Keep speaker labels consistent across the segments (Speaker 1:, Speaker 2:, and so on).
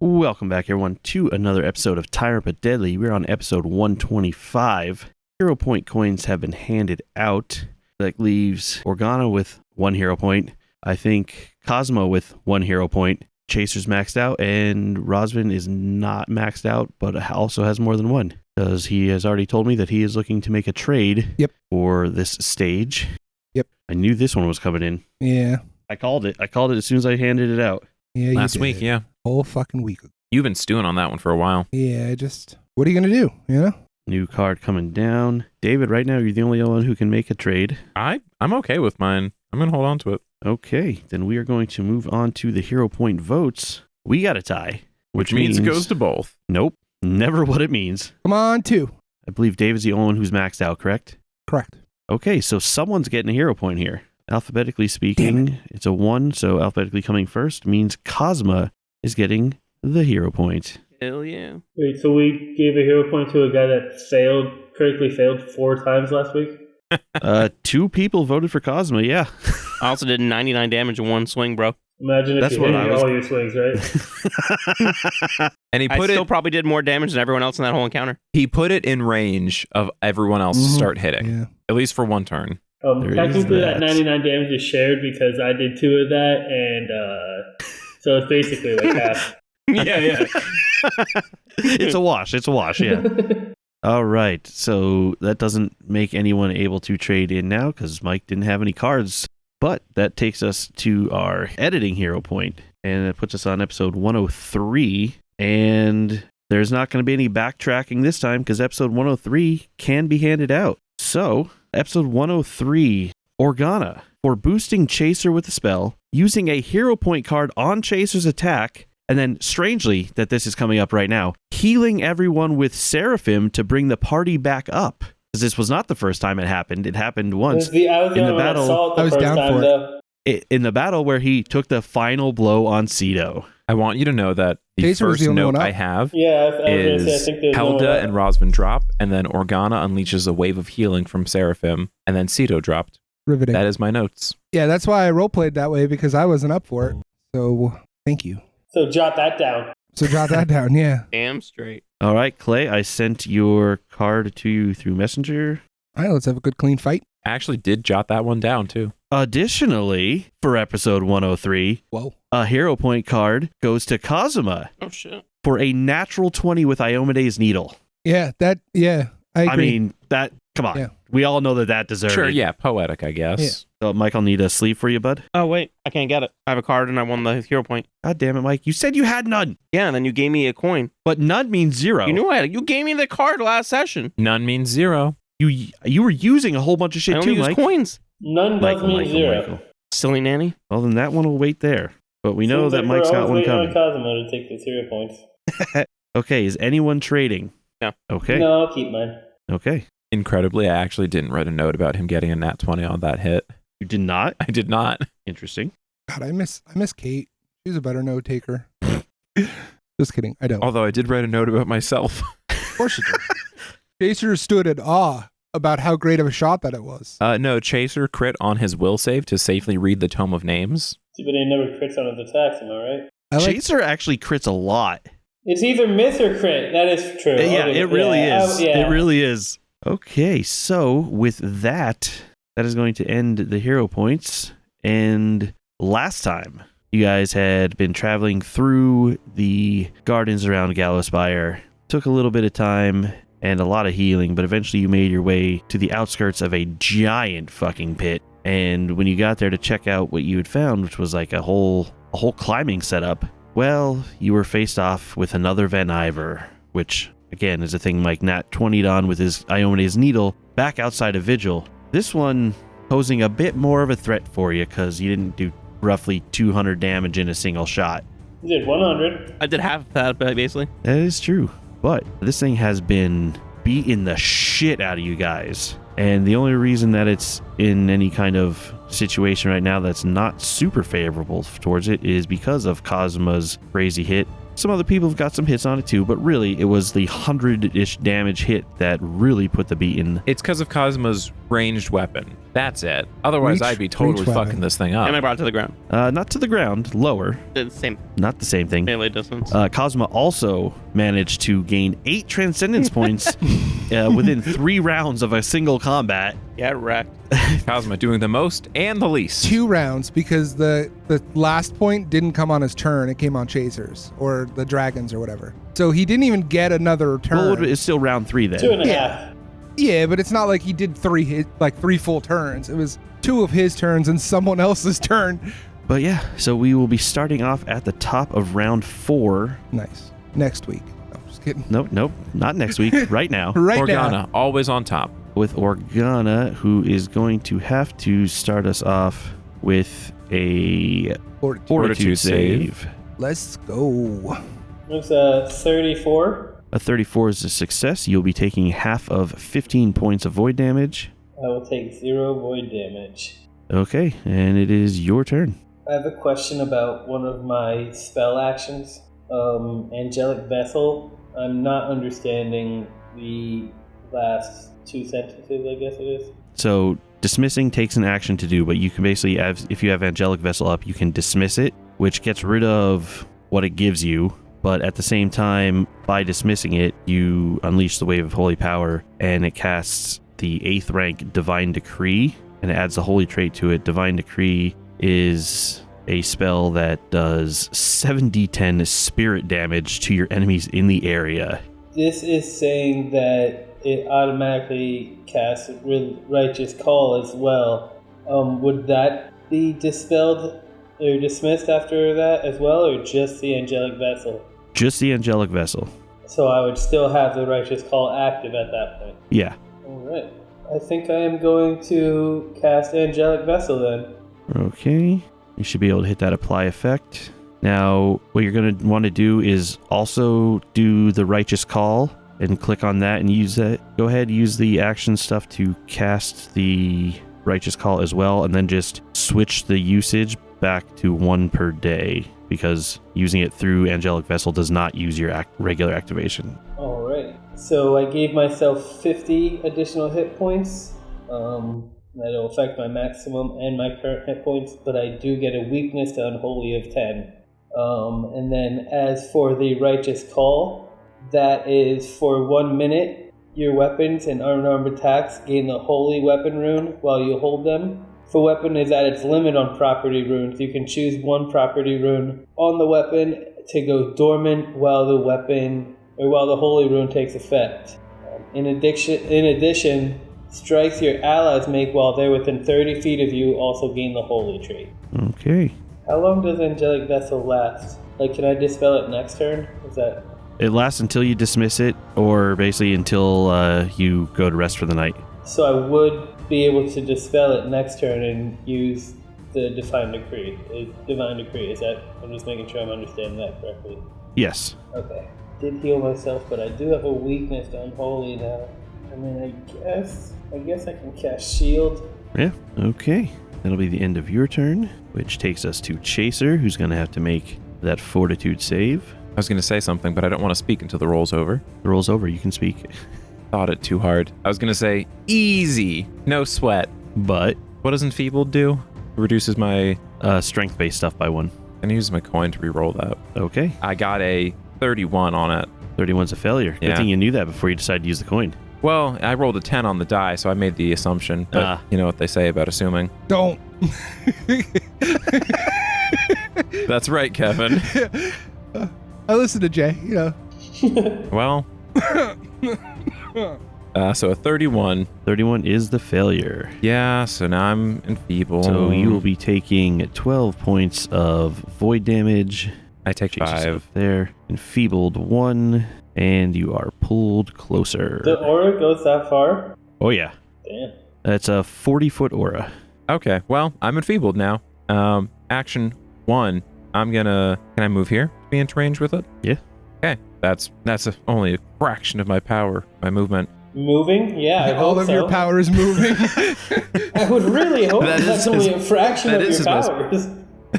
Speaker 1: Welcome back, everyone, to another episode of Tyrant but Deadly. We're on episode 125. Hero point coins have been handed out. That leaves Organa with 1 hero point. I think Cosmo with 1 hero point. Chaser's maxed out, and Rosvin is not maxed out, but also has more than 1. Because he has already told me that he is looking to make a trade for this stage.
Speaker 2: Yep.
Speaker 1: I knew this one was coming in.
Speaker 2: Yeah.
Speaker 1: I called it. I called it as soon as I handed it out.
Speaker 2: Yeah,
Speaker 3: Last week, yeah.
Speaker 2: Whole fucking week.
Speaker 3: You've been stewing on that one for a while.
Speaker 2: Yeah, what are you going to do, you know?
Speaker 1: New card coming down. David, right now, you're the only one who can make a trade.
Speaker 3: I'm okay with mine. I'm going to hold on to it.
Speaker 1: Okay, then we are going to move on to the hero point votes. We got a tie.
Speaker 3: Which means it goes to both.
Speaker 1: Nope, never what it means.
Speaker 2: Come on, 2.
Speaker 1: I believe David's the only one who's maxed out, correct?
Speaker 2: Correct.
Speaker 1: Okay, so someone's getting a hero point here. Alphabetically speaking, it's a 1, so alphabetically coming first means Cosma is getting the hero point.
Speaker 3: Hell yeah.
Speaker 4: Wait, so we gave a hero point to a guy that critically failed 4 times last week?
Speaker 1: 2 people voted for Cosma, yeah.
Speaker 5: I also did 99 damage in 1 swing, bro.
Speaker 4: Imagine if
Speaker 1: That's
Speaker 4: you
Speaker 1: what
Speaker 4: hit
Speaker 1: I was-
Speaker 4: all your swings, right?
Speaker 3: And
Speaker 5: I still probably did more damage than everyone else in that whole encounter.
Speaker 3: he put it in range of everyone else to start hitting.
Speaker 2: Yeah.
Speaker 3: At least for 1 turn.
Speaker 1: There is
Speaker 4: Technically,
Speaker 1: that.
Speaker 4: that 99 damage is shared because I did 2 of that, and so it's basically like half.
Speaker 5: Yeah.
Speaker 1: It's a wash, yeah. All right, so that doesn't make anyone able to trade in now because Mike didn't have any cards. But that takes us to our editing hero point, and it puts us on episode 103. And there's not going to be any backtracking this time because episode 103 can be handed out. So, episode 103, Organa. For boosting Chaser with a spell, using a hero point card on Chaser's attack, and then, strangely, that this is coming up right now, healing everyone with Seraphim to bring the party back up. Because this was not the first time it happened. It happened once.
Speaker 4: I was
Speaker 1: in the battle.
Speaker 2: I was down for
Speaker 4: it.
Speaker 1: In the battle where he took the final blow on Cedo.
Speaker 3: I want you to know that the
Speaker 2: Chaser was
Speaker 3: first
Speaker 2: the only
Speaker 3: note
Speaker 2: one up.
Speaker 3: I have
Speaker 4: Yeah, I was gonna
Speaker 3: is
Speaker 4: say, I think there's no one
Speaker 3: Helda
Speaker 4: up.
Speaker 3: and Rosvin drop, and then Organa unleashes a wave of healing from Seraphim, and then Cedo dropped.
Speaker 2: Riveting.
Speaker 3: That is my notes.
Speaker 2: Yeah, that's why I roleplayed that way, because I wasn't up for it. So, thank you.
Speaker 4: So jot that down.
Speaker 2: So jot that down, yeah.
Speaker 5: Damn straight.
Speaker 1: All right, Clay, I sent your card to you through Messenger.
Speaker 2: All right, let's have a good clean fight.
Speaker 3: I actually did jot that one down, too.
Speaker 1: Additionally, for episode 103,
Speaker 2: Whoa.
Speaker 1: a hero point card goes to Kazuma
Speaker 5: Oh, shit.
Speaker 1: for a natural 20 with Iomede's Needle.
Speaker 2: Yeah, I agree.
Speaker 1: I mean, come on.
Speaker 2: Yeah.
Speaker 1: We all know that deserved
Speaker 3: Sure,
Speaker 1: it.
Speaker 3: yeah, poetic, I guess.
Speaker 2: Yeah.
Speaker 1: So, Mike, I'll need a sleeve for you, bud.
Speaker 5: Oh, wait. I can't get it. I have a card and I won the hero point.
Speaker 1: God damn it, Mike. You said you had none.
Speaker 5: Yeah, and then you gave me a coin.
Speaker 1: But none means 0.
Speaker 5: You knew I had it. You gave me the card last session.
Speaker 3: None means 0.
Speaker 1: You were using a whole bunch of shit
Speaker 5: I only
Speaker 1: too,
Speaker 5: use
Speaker 1: Mike.
Speaker 5: coins.
Speaker 4: None does mean 0.
Speaker 1: Michael.
Speaker 5: Silly nanny.
Speaker 1: Well, then that one will wait there. But we know
Speaker 4: Seems
Speaker 1: that
Speaker 4: like
Speaker 1: Mike's
Speaker 4: we're
Speaker 1: got one
Speaker 4: always
Speaker 1: coming.
Speaker 4: waiting on Cosmo to take those hero points.
Speaker 1: Okay, is anyone trading?
Speaker 5: No.
Speaker 1: Okay.
Speaker 4: No, I'll keep mine.
Speaker 1: Okay.
Speaker 3: Incredibly, I actually didn't write a note about him getting a nat 20 on that hit.
Speaker 1: You did not?
Speaker 3: I did not.
Speaker 1: Interesting.
Speaker 2: God, I miss Kate. She's a better note taker. Just kidding. I don't.
Speaker 3: Although I did write a note about myself.
Speaker 2: Of course you did. Chaser stood in awe about how great of a shot that it was.
Speaker 3: No, Chaser crit on his will save to safely read the Tome of Names.
Speaker 4: See, but he never crits on his attacks, am I right?
Speaker 2: I like,
Speaker 1: Chaser actually crits a lot.
Speaker 4: It's either miss or crit. That is true.
Speaker 1: Yeah,
Speaker 4: Okay,
Speaker 1: it really
Speaker 4: yeah,
Speaker 1: is.
Speaker 4: yeah.
Speaker 1: It really is. Okay, so with that is going to end the hero points. And last time, you guys had been traveling through the gardens around Gallowspire. Took a little bit of time and a lot of healing, but eventually you made your way to the outskirts of a giant fucking pit. And when you got there to check out what you had found, which was like a whole climbing setup, well, you were faced off with another vanyver, which again is a thing Mike Nat 20'd on with his Iomede's Needle back outside of Vigil. This one posing a bit more of a threat for you because you didn't do roughly 200 damage in a single shot.
Speaker 4: You did 100.
Speaker 5: I did half that, basically.
Speaker 1: That is true. But this thing has been beating the shit out of you guys. And the only reason that it's in any kind of situation right now that's not super favorable towards it is because of Cosmo's crazy hit. Some other people have got some hits on it too, but really it was the 100-ish damage hit that really put the beat in.
Speaker 3: It's because of Cosmo's ranged weapon. That's it. Otherwise,
Speaker 2: Reach-
Speaker 3: I'd be totally
Speaker 2: reach weapon.
Speaker 3: fucking this thing up.
Speaker 5: And I brought it to the ground.
Speaker 1: Not to the ground, lower.
Speaker 5: The same
Speaker 1: Not the same thing.
Speaker 5: melee distance.
Speaker 1: Cosma also managed to gain 8 transcendence points within 3 rounds of a single combat.
Speaker 5: Yeah, wrecked.
Speaker 3: Cosma doing the most and the least.
Speaker 2: 2 rounds because the last point didn't come on his turn. It came on Chasers or the Dragons or whatever. So he didn't even get another turn.
Speaker 1: Well, it's still round 3 then.
Speaker 4: 2.5.
Speaker 2: Yeah. Yeah, but it's not like he did 3 full turns. It was 2 of his turns and someone else's turn.
Speaker 1: But yeah, so we will be starting off at the top of round 4.
Speaker 2: Nice. Next week. No, just kidding.
Speaker 1: Nope, not next week. Right now.
Speaker 2: Right
Speaker 3: Organa,
Speaker 2: now.
Speaker 3: always on top.
Speaker 1: With Organa, who is going to have to start us off with a Fortitude save.
Speaker 2: Let's go.
Speaker 4: It's a 34.
Speaker 1: A 34 is a success. You'll be taking half of 15 points of void damage.
Speaker 4: I will take 0 void damage.
Speaker 1: Okay, and it is your turn.
Speaker 4: I have a question about one of my spell actions. Angelic Vessel. I'm not understanding the last 2 sentences, I guess it is.
Speaker 1: So dismissing takes an action to do, but you can basically have, if you have Angelic Vessel up, you can dismiss it, which gets rid of what it gives you. But at the same time, by dismissing it, you unleash the Wave of Holy Power, and it casts the 8th rank Divine Decree, and it adds the holy trait to it. Divine Decree is a spell that does 7d10 spirit damage to your enemies in the area.
Speaker 4: This is saying that it automatically casts Righteous Call as well. Would that be dispelled or dismissed after that as well, or just the Angelic Vessel?
Speaker 1: Just the Angelic Vessel.
Speaker 4: So I would still have the Righteous Call active at that point.
Speaker 1: Yeah.
Speaker 4: Alright. I think I am going to cast Angelic Vessel then.
Speaker 1: Okay. You should be able to hit that apply effect. Now, what you're going to want to do is also do the Righteous Call and click on that and use that. Go ahead, use the action stuff to cast the Righteous Call as well, and then just switch the usage back to 1 per day, because using it through Angelic Vessel does not use your regular activation.
Speaker 4: Alright. So I gave myself 50 additional hit points. That'll affect my maximum and my current hit points, but I do get a weakness to Unholy of 10. And then as for the Righteous Call, that is for 1 minute, your weapons and unarmed attacks gain the Holy Weapon rune while you hold them. If a weapon is at its limit on property runes, you can choose 1 property rune on the weapon to go dormant while the weapon or while the Holy Rune takes effect. In addition, strikes your allies make while they're within 30 feet of you also gain the Holy trait.
Speaker 1: Okay.
Speaker 4: How long does Angelic Vessel last? Like, can I dispel it next turn? Is that...
Speaker 1: It lasts until you dismiss it, or basically until you go to rest for the night.
Speaker 4: So I would be able to dispel it next turn and use the Divine Decree. Is that... I'm just making sure I'm understanding that correctly.
Speaker 1: Yes.
Speaker 4: Okay. Did heal myself, but I do have a weakness to Unholy now. I mean, I guess I can cast Shield.
Speaker 1: Yeah. Okay. That'll be the end of your turn, which takes us to Chaser, who's going to have to make that Fortitude save.
Speaker 3: I was going to say something, but I don't want to speak until the roll's over.
Speaker 1: The roll's over. You can speak.
Speaker 3: Thought it too hard. I was going to say easy, no sweat.
Speaker 1: But
Speaker 3: What does Enfeebled do? It reduces my...
Speaker 1: strength-based stuff by 1.
Speaker 3: And use my coin to re-roll that.
Speaker 1: Okay.
Speaker 3: I got a 31 on it.
Speaker 1: 31's a failure. Good
Speaker 3: Yeah.
Speaker 1: thing you knew that before you decided to use the coin.
Speaker 3: Well, I rolled a 10 on the die, so I made the assumption. But you know what they say about assuming.
Speaker 2: Don't.
Speaker 3: That's right, Kevin.
Speaker 2: I listen to Jay, you know.
Speaker 3: Well, so a 31.
Speaker 1: 31 is the failure.
Speaker 3: Yeah, so now I'm enfeebled.
Speaker 1: So you will be taking 12 points of void damage.
Speaker 3: I take
Speaker 1: Jesus
Speaker 3: 5.
Speaker 1: up there. Enfeebled 1, and you are pulled closer.
Speaker 4: The aura goes that far?
Speaker 1: Oh, yeah.
Speaker 4: Damn.
Speaker 1: That's a 40-foot aura.
Speaker 3: Okay, well, I'm enfeebled now. Action 1. Can I move here to be into range with it?
Speaker 1: Yeah.
Speaker 3: Okay, that's only a fraction of my power, my movement.
Speaker 4: Moving? Yeah, I
Speaker 2: All
Speaker 4: hope
Speaker 2: of
Speaker 4: so.
Speaker 2: your power is moving.
Speaker 4: I would really hope
Speaker 3: That is
Speaker 4: that's
Speaker 3: his-
Speaker 4: only a fraction
Speaker 3: that
Speaker 4: of
Speaker 3: is
Speaker 4: your
Speaker 3: his most-
Speaker 4: powers.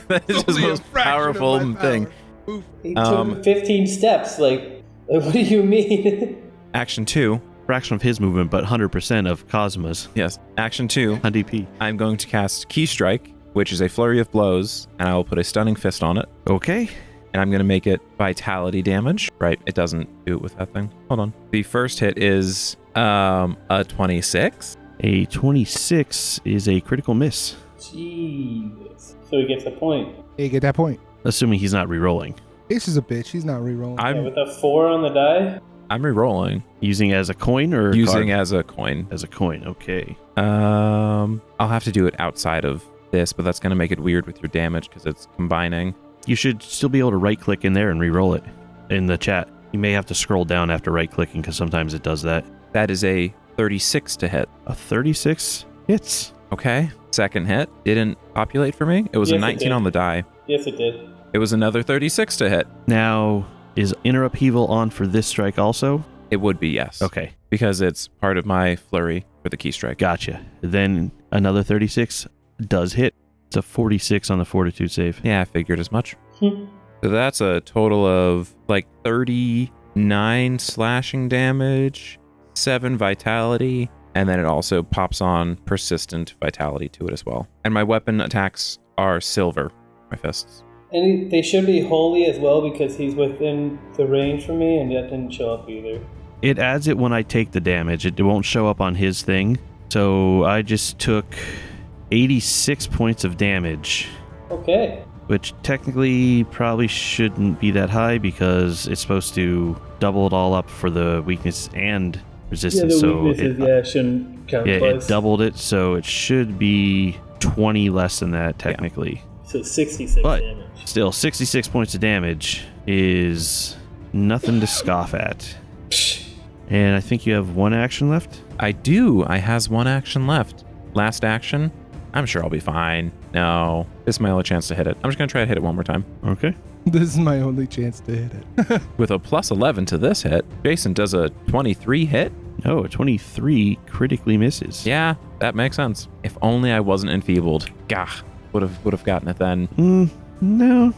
Speaker 3: That is his
Speaker 2: Only a
Speaker 3: most
Speaker 2: fraction of
Speaker 3: powerful
Speaker 2: my
Speaker 3: thing.
Speaker 2: power. Oof.
Speaker 4: He took 15 steps. Like, what do you mean?
Speaker 3: Action 2.
Speaker 1: fraction of his movement, but 100% of Kazuma's
Speaker 3: Yes. Action 2.
Speaker 1: on DP.
Speaker 3: I'm going to cast Key Strike, which is a flurry of blows, and I will put a stunning fist on it.
Speaker 1: Okay.
Speaker 3: And I'm going to make it vitality damage. Right, it doesn't do it with that thing. Hold on. The first hit is a 26.
Speaker 1: A 26 is a critical miss,
Speaker 4: Jesus. So he gets a point.
Speaker 2: Hey, get that point.
Speaker 1: assuming he's not re-rolling.
Speaker 2: Ace is a bitch. He's not rerolling.
Speaker 4: Yeah, with a 4 on the die?
Speaker 3: I'm re-rolling.
Speaker 1: Using as a coin or a
Speaker 3: Using
Speaker 1: card?
Speaker 3: as a coin.
Speaker 1: As a coin, okay.
Speaker 3: I'll have to do it outside of this, but that's going to make it weird with your damage because it's combining.
Speaker 1: You should still be able to right-click in there and re-roll it in the chat. You may have to scroll down after right-clicking because sometimes it does that.
Speaker 3: That is a 36 to hit.
Speaker 1: A 36 hits.
Speaker 3: Okay. Second hit didn't populate for me. It was
Speaker 4: Yes,
Speaker 3: a
Speaker 4: it
Speaker 3: 19
Speaker 4: did.
Speaker 3: on the die.
Speaker 4: Yes, it did.
Speaker 3: It was another 36 to hit.
Speaker 1: Now, is Inner Upheaval on for this strike also?
Speaker 3: It would be yes.
Speaker 1: Okay,
Speaker 3: Because it's part of my flurry for the key strike.
Speaker 1: gotcha. Then another 36 does hit. It's a 46 on the Fortitude save.
Speaker 3: Yeah, I figured as much. So that's a total of like 39 slashing damage, 7 vitality, and then it also pops on persistent vitality to it as well. And my weapon attacks are silver, my fists.
Speaker 4: And they should be holy as well because he's within the range for me, and that didn't show up either.
Speaker 1: It adds it when I take the damage. It won't show up on his thing. So I just took 86 points of damage,
Speaker 4: Okay.
Speaker 1: which technically probably shouldn't be that high because it's supposed to double it all up for the weakness and
Speaker 4: Yeah,
Speaker 1: resistance.
Speaker 4: the
Speaker 1: So
Speaker 4: weaknesses, shouldn't count
Speaker 1: it
Speaker 4: twice.
Speaker 1: doubled it, so it should be 20 less than that technically.
Speaker 4: So 66
Speaker 1: But-
Speaker 4: damage.
Speaker 1: Still, 66 points of damage is nothing to scoff at. And I think you have one action left.
Speaker 3: I do. I has one action left. Last action. I'm sure I'll be fine. No, this is my only chance to hit it. I'm just going to try to hit it one more time.
Speaker 1: Okay.
Speaker 2: This is my only chance to hit it.
Speaker 3: With a plus 11 to this hit, Jason does a 23 hit.
Speaker 1: Oh, a 23 critically misses.
Speaker 3: Yeah, that makes sense. If only I wasn't enfeebled. Gah, would have gotten it then.
Speaker 1: No.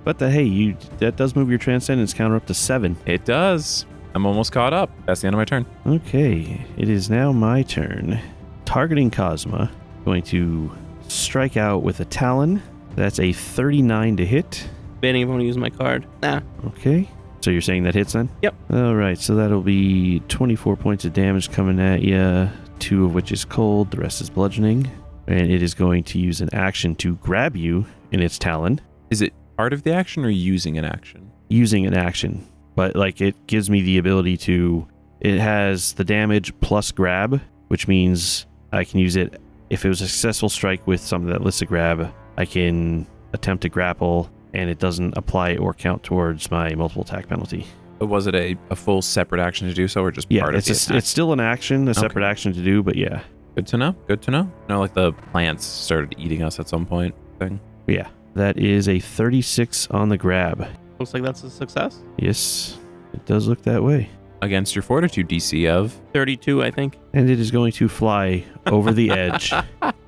Speaker 1: But hey, that does move your transcendence counter up to 7.
Speaker 3: It does. I'm almost caught up. That's the end of my turn.
Speaker 1: Okay, it is now my turn. Targeting Cosma, going to strike out with a Talon. That's a 39 to hit.
Speaker 5: Debating if I want to use my card. Nah.
Speaker 1: Okay, so you're saying that hits then?
Speaker 5: Yep.
Speaker 1: All right, so that'll be 24 points of damage coming at you, 2 of which is cold, the rest is bludgeoning. And it is going to use an action to grab you in its Talon,
Speaker 3: Is it part of the action or using an action?
Speaker 1: using an action. But like it gives me the ability to, it has the damage plus grab, which means I can use it if it was a successful strike with something that lists a grab. I can attempt to grapple, and it doesn't apply or count towards my multiple attack penalty.
Speaker 3: But was it a full separate action to do so, or just
Speaker 1: Yeah,
Speaker 3: part of the attack?
Speaker 1: it's still an action, a separate action to do, but yeah.
Speaker 3: Good to know. Good to know. No, like the plants started eating us at some point. Thing.
Speaker 1: Yeah, that is a 36 on the grab.
Speaker 5: Looks like that's a success.
Speaker 1: Yes, it does look that way.
Speaker 3: Against your fortitude DC of
Speaker 5: 32, I think.
Speaker 1: And it is going to fly over the edge,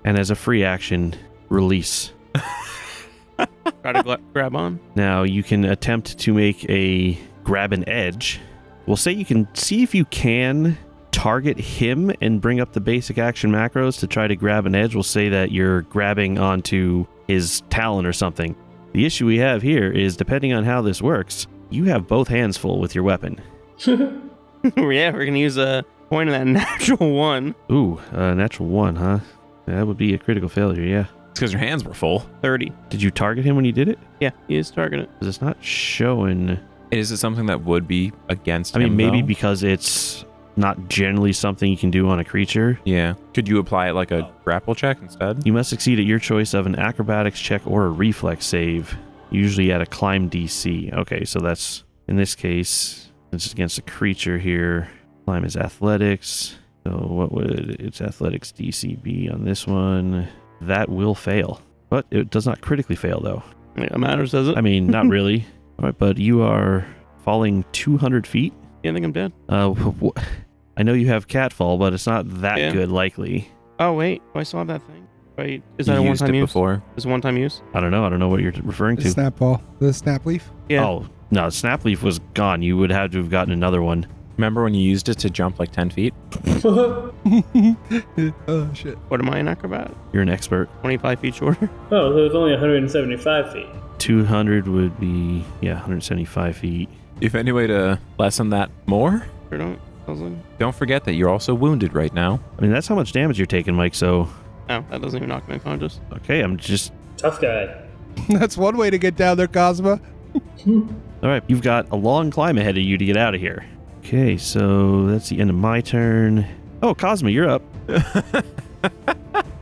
Speaker 1: and as a free action, release.
Speaker 5: Try to grab on.
Speaker 1: Now, you can attempt to make a grab an edge. We'll say you can see if you can target him and bring up the basic action macros to try to grab an edge. We'll say that you're grabbing onto his talon or something. The issue we have here is, depending on how this works, you have both hands full with your weapon.
Speaker 5: Yeah, we're going to use a point of that natural 1.
Speaker 1: Ooh, natural 1, huh? That would be a critical failure, yeah.
Speaker 3: it's because your hands were full.
Speaker 5: 30.
Speaker 1: Did you target him when you did it?
Speaker 5: Yeah, he is targeted.
Speaker 1: 'Cause it's not showing.
Speaker 3: Is it something that would be against
Speaker 1: I mean,
Speaker 3: him,
Speaker 1: maybe
Speaker 3: though?
Speaker 1: because it's not generally something you can do on a creature.
Speaker 3: Yeah. Could you apply it like a grapple check instead?
Speaker 1: You must succeed at your choice of an acrobatics check or a reflex save, usually at a climb DC. Okay, so that's, in this case, it's against a creature here. Climb is athletics. So what would its athletics DC be on this one? That will fail. But it does not critically fail, though.
Speaker 5: Yeah, it matters, does it?
Speaker 1: I mean, not really. All right, but you are falling 200 feet.
Speaker 5: Yeah, I think I'm dead.
Speaker 1: I know you have catfall, but it's not that
Speaker 5: Yeah.
Speaker 1: good, likely.
Speaker 5: Oh, wait. Do I still have that thing? Wait, is
Speaker 3: You
Speaker 5: that a
Speaker 3: used
Speaker 5: one-time
Speaker 3: it
Speaker 5: use?
Speaker 3: before.
Speaker 5: Is it one-time use?
Speaker 1: I don't know. I don't know what you're referring
Speaker 2: The
Speaker 1: to.
Speaker 2: snap ball. The snap leaf.
Speaker 5: Yeah.
Speaker 1: Oh, no, Snap Leaf was gone. You would have to have gotten another one.
Speaker 3: Remember when you used it to jump like 10 feet?
Speaker 2: Oh shit.
Speaker 5: What am I, an acrobat?
Speaker 1: You're an expert.
Speaker 5: 25 feet shorter?
Speaker 4: Oh, so it's only 175 feet.
Speaker 1: 200 would be, 175 feet.
Speaker 3: If any way to lessen that more,
Speaker 5: Or don't? I was like,
Speaker 3: don't forget that you're also wounded right now.
Speaker 1: I mean, that's how much damage you're taking, Mike, so...
Speaker 5: oh, that doesn't even knock me unconscious.
Speaker 1: Okay, I'm just...
Speaker 4: Tough guy.
Speaker 2: That's one way to get down there, Cosma.
Speaker 1: All right, you've got a long climb ahead of you to get out of here. Okay, so that's the end of my turn. Oh, Cosma, you're up.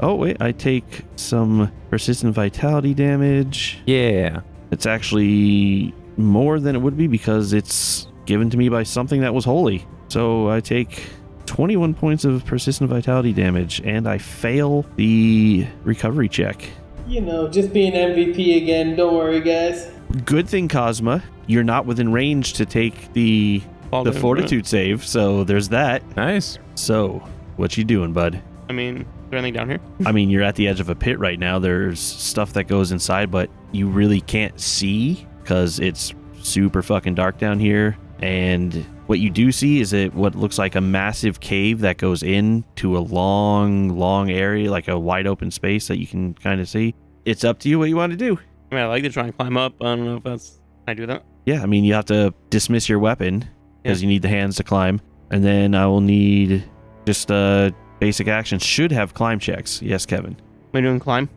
Speaker 1: Oh, wait, I take some persistent vitality damage.
Speaker 3: Yeah.
Speaker 1: It's actually more than it would be because it's given to me by something that was holy. So I take 21 points of persistent vitality damage, and I fail the recovery check.
Speaker 4: You know, just being MVP again. Don't worry, guys.
Speaker 1: Good thing, Cosma, you're not within range to take the
Speaker 5: Fall damage,
Speaker 1: fortitude save, so there's that.
Speaker 3: Nice.
Speaker 1: So, what you doing, bud?
Speaker 5: right? I mean, is there anything down here?
Speaker 1: I mean, you're at the edge of a pit right now. There's stuff that goes inside, but you really can't see because it's super fucking dark down here. And what you do see is what looks like a massive cave that goes into a long area, like a wide open space that you can kind of see. It's up to you what you want to do.
Speaker 5: I mean, I like to try and climb up. I don't know if that's... Can I do that?
Speaker 1: Yeah, I mean, you have to dismiss your weapon because you need the hands to climb. And then I will need just basic actions. Should have climb checks. Yes, Kevin.
Speaker 5: Am I doing climb?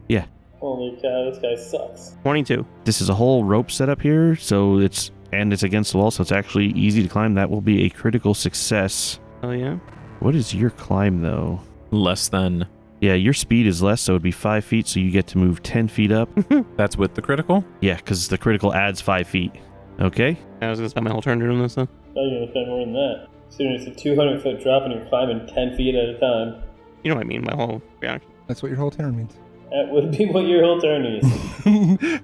Speaker 4: Holy cow, this guy sucks.
Speaker 5: 22.
Speaker 1: This is a whole rope setup here, so it's against the wall, so it's actually easy to climb. That will be a critical success.
Speaker 5: Oh, yeah.
Speaker 1: What is your climb, though?
Speaker 3: Less than.
Speaker 1: Yeah, your speed is less, so it'd be 5 feet, so you get to move 10 feet up.
Speaker 3: That's with the critical?
Speaker 1: Yeah, because the critical adds 5 feet. Okay?
Speaker 5: I was going to spend my whole turn doing this, though.
Speaker 4: You're going to spend more than that. Soon it's a 200-foot drop and you're climbing 10 feet at a time.
Speaker 5: You know what I mean, my whole reaction.
Speaker 2: That's what your whole turn means.
Speaker 4: That would be what your whole turn is.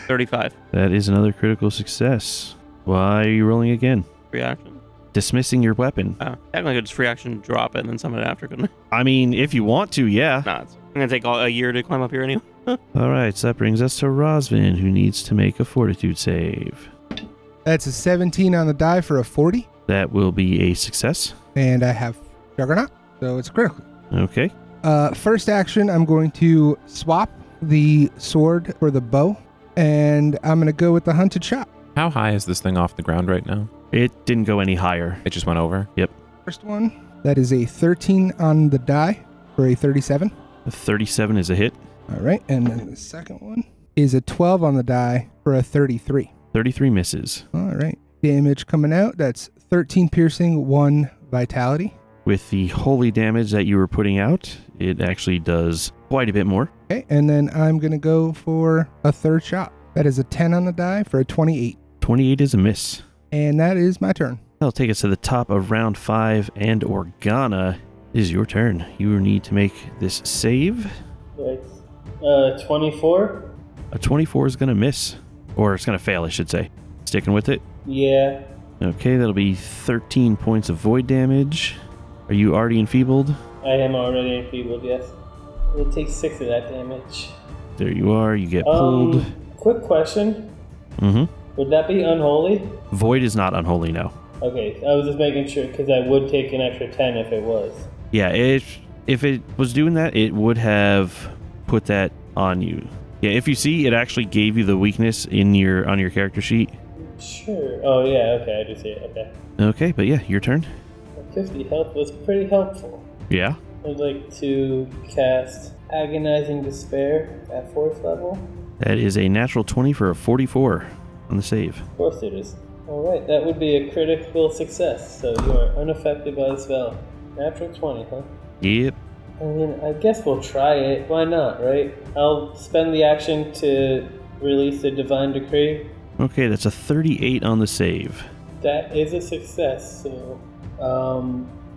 Speaker 5: 35.
Speaker 1: That is another critical success. Why are you rolling again?
Speaker 5: Reaction.
Speaker 1: Dismissing your weapon.
Speaker 5: Oh, technically I could just free action drop it and then summon it after, couldn't
Speaker 1: I mean, if you want to, yeah.
Speaker 5: I? Nah, I'm going to take a year to climb up here anyway.
Speaker 1: All right, so that brings us to Rosvin, who needs to make a fortitude save.
Speaker 2: That's a 17 on the die for a 40.
Speaker 1: That will be a success.
Speaker 2: And I have Juggernaut, so it's critical.
Speaker 1: Okay.
Speaker 2: First action, I'm going to swap the sword for the bow, and I'm going to go with the hunted shot.
Speaker 3: How high is this thing off the ground right now?
Speaker 1: It didn't go any higher.
Speaker 3: It just went over.
Speaker 2: First one, that is a 13 on the die for a 37.
Speaker 1: A 37 is a hit.
Speaker 2: All right, and then the second one is a 12 on the die for a 33.
Speaker 1: 33 misses.
Speaker 2: All right, damage coming out, that's 13 piercing, 1 vitality.
Speaker 1: With the holy damage that you were putting out, it actually does quite a bit more.
Speaker 2: Okay, and then I'm going to go for a third shot. That is a 10 on the die for a 28.
Speaker 1: 28 is a miss.
Speaker 2: And that is my turn.
Speaker 1: That'll take us to the top of round 5, and Organa, it is your turn. You need to make this save.
Speaker 4: Right. 24?
Speaker 1: A 24 is going to miss. Or it's going to fail, I should say. Sticking with it?
Speaker 4: Yeah.
Speaker 1: Okay, that'll be 13 points of void damage. Are you already enfeebled?
Speaker 4: I am already enfeebled, yes. We'll take 6 of that damage.
Speaker 1: There you are. You get pulled.
Speaker 4: Quick question.
Speaker 1: Mm-hmm.
Speaker 4: Would that be unholy?
Speaker 1: Void is not unholy, no.
Speaker 4: Okay, I was just making sure because I would take an extra 10 if it was.
Speaker 1: Yeah, if it was doing that, it would have put that on you. Yeah, if you see, it actually gave you the weakness on your character sheet.
Speaker 4: Sure. Oh, yeah, okay, I do see it. Okay.
Speaker 1: Okay, but yeah, your turn.
Speaker 4: 50 health was pretty helpful.
Speaker 1: Yeah.
Speaker 4: I'd like to cast Agonizing Despair at 4th level.
Speaker 1: That is a natural 20 for a 44 on the save.
Speaker 4: Of course it is. Alright, that would be a critical success, so you are unaffected by the spell. Natural 20, huh?
Speaker 1: Yep.
Speaker 4: I mean, I guess we'll try it. Why not, right? I'll spend the action to release the Divine Decree.
Speaker 1: Okay, that's a 38 on the save.
Speaker 4: That is a success, so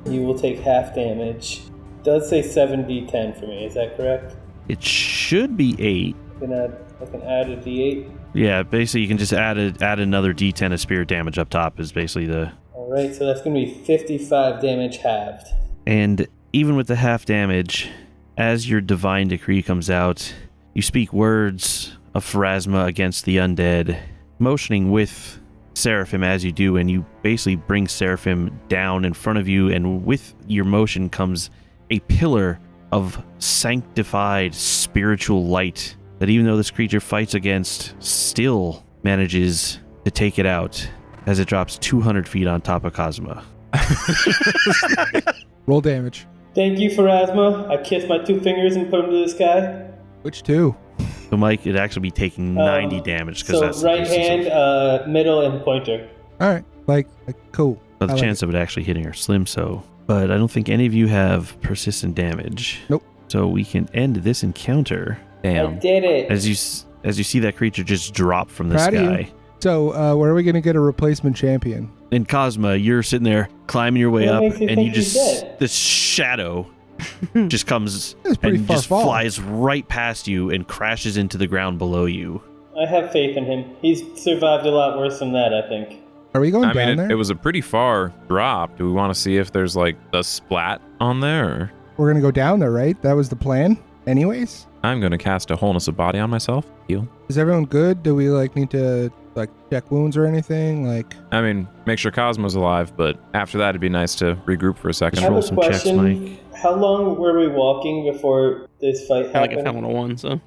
Speaker 4: you will take half damage. It does say 7d10 for me, is that correct?
Speaker 1: It should be 8.
Speaker 4: I can add a d8.
Speaker 1: Yeah, basically you can just add another d10 of spirit damage up top is basically the...
Speaker 4: Alright, so that's going to be 55 damage halved.
Speaker 1: And even with the half damage, as your divine decree comes out, you speak words of pharasma against the undead, motioning with Seraphim as you do, and you basically bring Seraphim down in front of you, and with your motion comes a pillar of sanctified spiritual light that, even though this creature fights against, still manages to take it out as it drops 200 feet on top of Cosma.
Speaker 2: Roll damage.
Speaker 4: Thank you, Pharasma. I kiss my 2 fingers and put them to the sky.
Speaker 2: Which two?
Speaker 1: So Mike, it'd actually be taking 90 damage because
Speaker 4: So
Speaker 1: that's the
Speaker 4: right
Speaker 1: basis
Speaker 4: hand, middle, and pointer.
Speaker 2: All right. Like cool.
Speaker 1: But the
Speaker 2: I like
Speaker 1: chance of it actually hitting are slim, so. But I don't think any of you have persistent damage.
Speaker 2: Nope.
Speaker 1: So we can end this encounter
Speaker 4: I
Speaker 3: Damn.
Speaker 4: did it.
Speaker 1: as you see that creature just drop from the
Speaker 2: Proud of you.
Speaker 1: sky.
Speaker 2: So, where are we going to get a replacement champion?
Speaker 1: And Cosma, you're sitting there climbing your way
Speaker 4: What
Speaker 1: up,
Speaker 4: makes you
Speaker 1: and
Speaker 4: think
Speaker 1: you
Speaker 4: he's
Speaker 1: just
Speaker 4: dead?
Speaker 1: this shadow just comes
Speaker 2: That's pretty
Speaker 1: and
Speaker 2: far
Speaker 1: just
Speaker 2: fall.
Speaker 1: flies right past you and crashes into the ground below you.
Speaker 4: I have faith in him. He's survived a lot worse than that, I think.
Speaker 2: Are we going
Speaker 3: I
Speaker 2: down
Speaker 3: mean,
Speaker 2: there?
Speaker 3: it was a pretty far drop. Do we want to see if there's like a splat on there? Or
Speaker 2: We're going to go down there, right? That was the plan anyways?
Speaker 3: I'm going to cast a wholeness of body on myself. Heal.
Speaker 2: Is everyone good? Do we need to check wounds or anything?
Speaker 3: I mean, make sure Cosmo's alive, but after that, it'd be nice to regroup for a
Speaker 4: I
Speaker 3: second.
Speaker 1: Roll
Speaker 4: have a
Speaker 1: some checks,
Speaker 4: question.
Speaker 1: Mike.
Speaker 4: How long were we walking before this fight
Speaker 5: I like
Speaker 4: happened?
Speaker 5: a Fountain of One, so.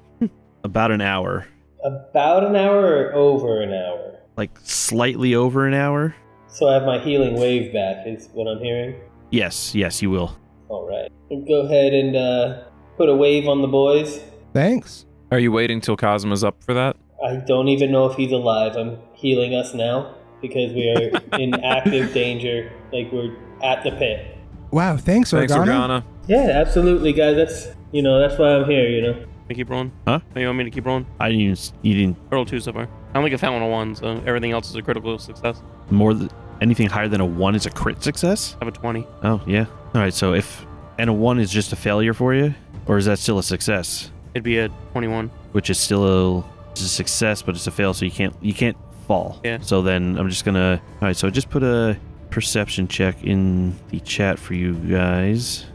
Speaker 1: About an hour.
Speaker 4: About an hour or over an hour?
Speaker 1: Like slightly over an hour.
Speaker 4: So I have my healing wave back, is what I'm hearing.
Speaker 1: Yes, you will.
Speaker 4: All right. We'll go ahead and put a wave on the boys.
Speaker 2: Thanks.
Speaker 3: Are you waiting till Cosmo's up for that?
Speaker 4: I don't even know if he's alive. I'm healing us now because we are in active danger. Like, we're at the pit.
Speaker 2: Wow, thanks,
Speaker 3: Thanks,
Speaker 2: Organa.
Speaker 3: Organa.
Speaker 4: Yeah, absolutely, guys. That's why I'm here.
Speaker 5: I keep rolling?
Speaker 1: Huh?
Speaker 5: Oh, you want me to keep rolling?
Speaker 1: You didn't
Speaker 5: I rolled 2 so far. I'm like a Fountain of One, so everything else is a critical success.
Speaker 1: anything higher than a 1 is a crit success?
Speaker 5: I have a 20.
Speaker 1: Oh, yeah. All right, so and a 1 is just a failure for you, or is that still a success?
Speaker 5: It'd be a 21.
Speaker 1: Which is still a success, but it's a fail, so you can't fall.
Speaker 5: Yeah.
Speaker 1: So then I'm just gonna. All right, so I just put a perception check in the chat for you guys.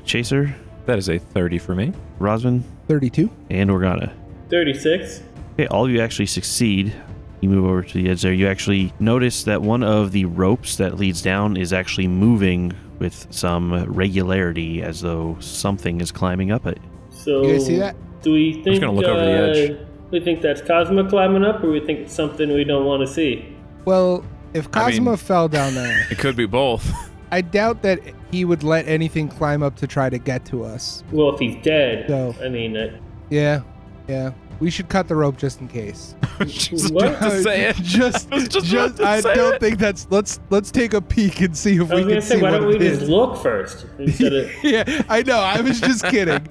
Speaker 1: Chaser,
Speaker 3: That is a 30 for me.
Speaker 1: Rosman,
Speaker 2: 32.
Speaker 1: and Organa.
Speaker 4: 36.
Speaker 1: Okay, all of you actually succeed. You move over to the edge there. You actually notice that one of the ropes that leads down is actually moving with some regularity, as though something is climbing up it.
Speaker 4: So,
Speaker 2: You guys see that?
Speaker 4: do we think
Speaker 3: gonna look over the edge.
Speaker 4: we think that's Cosmo climbing up, or we think it's something we don't want to see?
Speaker 2: Well, if
Speaker 3: I mean-
Speaker 2: Cosmo fell down there,
Speaker 3: It could be both.
Speaker 2: I doubt that he would let anything climb up to try to get to us.
Speaker 4: Well, if he's dead,
Speaker 2: No.
Speaker 4: I mean,
Speaker 2: Yeah. We should cut the rope just in case.
Speaker 3: Just
Speaker 4: What?
Speaker 3: about to say it.
Speaker 2: just,
Speaker 3: I was just about to
Speaker 2: I
Speaker 3: say
Speaker 2: don't
Speaker 3: it.
Speaker 2: think that's. Let's take a peek and see if
Speaker 4: I
Speaker 2: we
Speaker 4: was
Speaker 2: can
Speaker 4: gonna say,
Speaker 2: see
Speaker 4: why
Speaker 2: what
Speaker 4: don't we
Speaker 2: it
Speaker 4: just
Speaker 2: is.
Speaker 4: look first instead of?
Speaker 2: Yeah, I know. I was just kidding.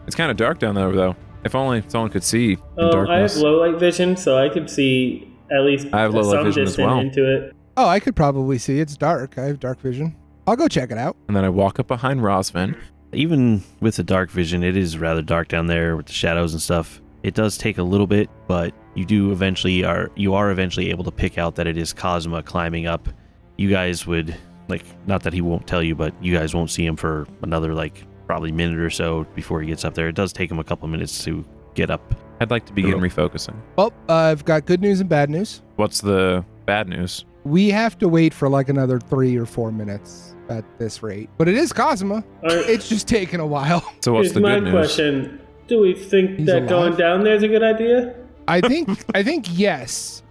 Speaker 3: It's kind of dark down there, though. If only someone could see in
Speaker 4: I have
Speaker 3: darkness.
Speaker 4: low light vision, so I could see at least
Speaker 3: I have low light
Speaker 4: some
Speaker 3: vision as
Speaker 4: distance
Speaker 3: well.
Speaker 4: into it.
Speaker 2: Oh, I could probably see. It's dark. I have dark vision. I'll go check it out.
Speaker 3: And then I walk up behind Rosvin.
Speaker 1: Even with the dark vision, it is rather dark down there with the shadows and stuff. It does take a little bit, but you are eventually able to pick out that it is Cosma climbing up. You guys would, not that he won't tell you, but you guys won't see him for another, probably minute or so before he gets up there. It does take him a couple minutes to get up.
Speaker 3: I'd like to begin
Speaker 1: Cool.
Speaker 3: refocusing.
Speaker 2: Well, I've got good news and bad news.
Speaker 3: What's the bad news?
Speaker 2: We have to wait for another 3 or 4 minutes at this rate. But it is Cosma. It's just taking a while.
Speaker 3: So what's
Speaker 4: Here's
Speaker 3: the
Speaker 4: my
Speaker 3: good news?
Speaker 4: question: do we think
Speaker 2: He's
Speaker 4: that
Speaker 2: alive?
Speaker 4: going down there is a good idea?
Speaker 2: I think yes.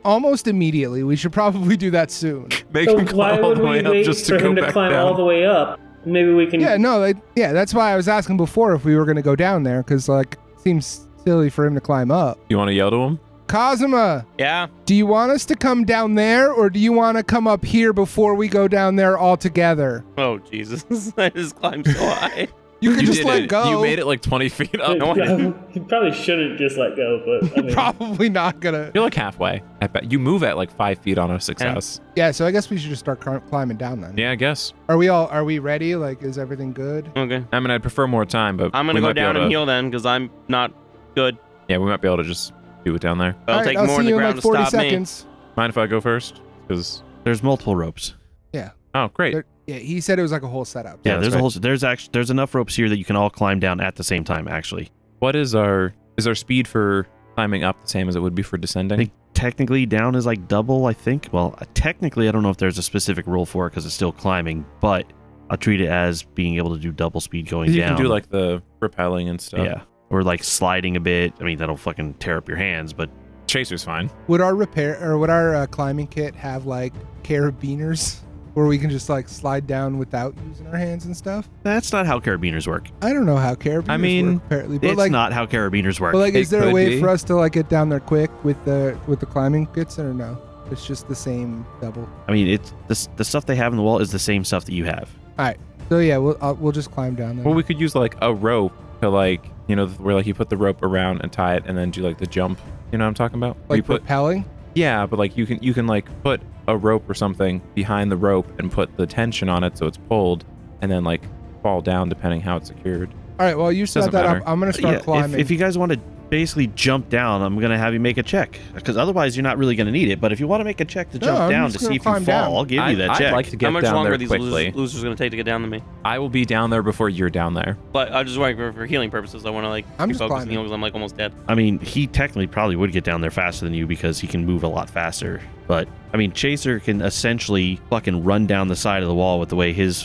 Speaker 2: Almost immediately. We should probably do that soon.
Speaker 3: Make
Speaker 4: So
Speaker 3: him
Speaker 4: why
Speaker 3: climb all
Speaker 4: would
Speaker 3: the
Speaker 4: we
Speaker 3: way up
Speaker 4: wait
Speaker 3: just
Speaker 4: for
Speaker 3: to go
Speaker 4: him to
Speaker 3: back
Speaker 4: climb
Speaker 3: down.
Speaker 4: all the way up? Maybe we can.
Speaker 2: Yeah, no, that's why I was asking before if we were going to go down there, because seems silly for him to climb up.
Speaker 3: You want to yell to him?
Speaker 2: Cosma,
Speaker 5: Yeah.
Speaker 2: do you want us to come down there, or do you want to come up here before we go down there all together?
Speaker 5: Oh, Jesus. I just climbed so high.
Speaker 2: You could just
Speaker 3: did
Speaker 2: let
Speaker 3: it.
Speaker 2: go.
Speaker 3: You made it 20 feet up.
Speaker 5: No, I didn't.
Speaker 4: You probably shouldn't just let go, but I mean,
Speaker 2: Probably not gonna.
Speaker 3: You're halfway. I bet you move at 5 feet on a success.
Speaker 2: Yeah, so I guess we should just start climbing down then.
Speaker 3: Yeah, I guess.
Speaker 2: Are we ready? Is everything good?
Speaker 5: Okay.
Speaker 3: I mean, I'd prefer more time, but
Speaker 5: I'm going
Speaker 3: we
Speaker 5: to go
Speaker 3: might be
Speaker 5: down
Speaker 3: able
Speaker 5: and
Speaker 3: to-
Speaker 5: heal then because I'm not good.
Speaker 3: Yeah, we might be able to just do it down there.
Speaker 5: It'll
Speaker 2: All right,
Speaker 5: take
Speaker 2: I'll
Speaker 5: more
Speaker 2: see
Speaker 5: in the
Speaker 2: you in
Speaker 5: ground to
Speaker 2: 40
Speaker 5: stop
Speaker 2: seconds.
Speaker 3: Mind if I go first? Because
Speaker 1: There's multiple ropes.
Speaker 3: oh, great.
Speaker 2: Yeah, he said it was a whole setup.
Speaker 1: Yeah,
Speaker 3: Yeah,
Speaker 1: there's
Speaker 3: that's
Speaker 1: a whole. There's enough ropes here that you can all climb down at the same time. Actually,
Speaker 3: What is our speed for climbing up the same as it would be for descending?
Speaker 1: I think technically down is like double, I think. Well, technically, I don't know if there's a specific rule for it because it's still climbing, but I'll treat it as being able to do double speed going
Speaker 3: You
Speaker 1: down.
Speaker 3: can do like the rappelling and stuff.
Speaker 1: Yeah. Or like sliding a bit. I mean, that'll fucking tear up your hands, but
Speaker 3: Chaser's fine.
Speaker 2: Would our climbing kit have like carabiners where we can just like slide down without using our hands and stuff?
Speaker 1: that's not how carabiners work.
Speaker 2: I don't know how carabiners work, apparently, but
Speaker 1: It's
Speaker 2: like,
Speaker 1: not how carabiners work.
Speaker 2: but like, is
Speaker 3: It
Speaker 2: there a
Speaker 3: could
Speaker 2: way
Speaker 3: be.
Speaker 2: for us to like get down there quick with the climbing kits, or no? It's just the same double.
Speaker 1: I mean, it's the stuff they have in the wall is the same stuff that you have.
Speaker 2: All right, so yeah, we'll just climb down there.
Speaker 3: Well, we could use like a rope to like, you know, where like you put the rope around and tie it and then do like the jump. You know what I'm talking about? Where
Speaker 2: like
Speaker 3: you put,
Speaker 2: propelling.
Speaker 3: yeah, but like you can like put a rope or something behind the rope and put the tension on it so it's pulled and then like fall down depending how it's secured.
Speaker 2: All right, well, you set
Speaker 3: Doesn't
Speaker 2: that
Speaker 3: matter.
Speaker 2: up. I'm gonna start climbing.
Speaker 1: If you guys want to basically jump down, I'm going to have you make a check because otherwise you're not really going to need it. But if you want to make a check to
Speaker 2: No,
Speaker 1: jump
Speaker 2: I'm
Speaker 1: down
Speaker 2: just
Speaker 1: to see
Speaker 2: gonna
Speaker 1: if you fall,
Speaker 2: climb down.
Speaker 1: I'll give you that
Speaker 3: I'd
Speaker 1: check.
Speaker 3: like to
Speaker 5: How
Speaker 3: get
Speaker 5: much
Speaker 3: down
Speaker 5: longer
Speaker 3: there
Speaker 5: are these
Speaker 3: quickly.
Speaker 5: losers going to take to get down to me?
Speaker 3: I will be down there before you're down there.
Speaker 5: But I just like for healing purposes, I want to like
Speaker 2: I'm
Speaker 5: be
Speaker 2: just
Speaker 5: focused
Speaker 2: climbing.
Speaker 5: and heal because I'm like almost dead.
Speaker 1: I mean, he technically probably would get down there faster than you because he can move a lot faster. But I mean, Chaser can essentially fucking run down the side of the wall with the way his.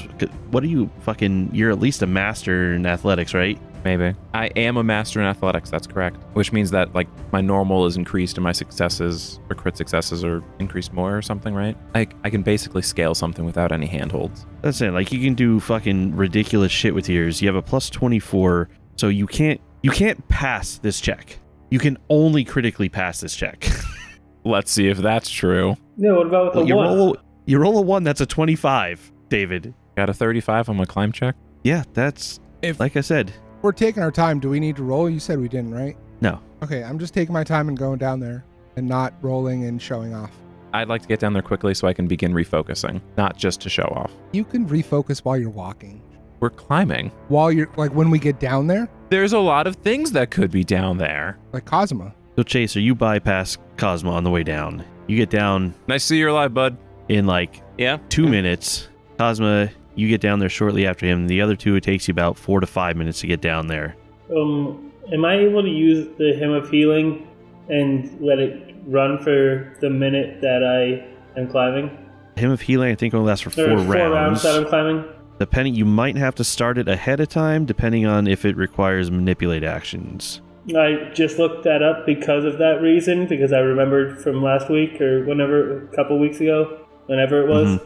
Speaker 1: What are you fucking? You're at least a master in athletics, right?
Speaker 3: Maybe. I am a master in athletics, that's correct. Which means that like my normal is increased and my successes or crit successes are increased more or something, right? I can basically scale something without any handholds.
Speaker 1: That's it. Like you can do fucking ridiculous shit with yours. You have a plus 24, so you can't pass this check. You can only critically pass this check.
Speaker 3: Let's see if that's true.
Speaker 4: Yeah, what about with the one?
Speaker 1: You roll a 1, that's a 25, David.
Speaker 3: Got a 35 on my climb check.
Speaker 1: Yeah, that's like I said.
Speaker 2: We're taking our time. Do we need to roll? You said we didn't, right?
Speaker 1: No.
Speaker 2: Okay, I'm just taking my time and going down there and not rolling and showing off.
Speaker 3: I'd like to get down there quickly so I can begin refocusing, not just to show off.
Speaker 2: You can refocus while you're walking.
Speaker 3: We're climbing.
Speaker 2: While you're like when we get down there,
Speaker 3: There's a lot of things that could be down there.
Speaker 2: like Cosma.
Speaker 1: So Chaser, you bypass Cosmo on the way down. You get down
Speaker 3: Nice to see you're alive, bud.
Speaker 1: in like
Speaker 5: Yeah.
Speaker 1: 2 minutes. Cosmo, you get down there shortly after him. The other two, it takes you about 4 to 5 minutes to get down there.
Speaker 4: Am I able to use the Hymn of Healing and let it run for the minute that I am climbing?
Speaker 1: Hymn of Healing, I think, only lasts for
Speaker 4: Or
Speaker 1: 4 rounds.
Speaker 4: that I'm climbing?
Speaker 1: Depending, you might have to start it ahead of time, depending on if it requires manipulate actions.
Speaker 4: I just looked that up because of that reason, because I remembered from last week or whenever, a couple weeks ago, whenever it was,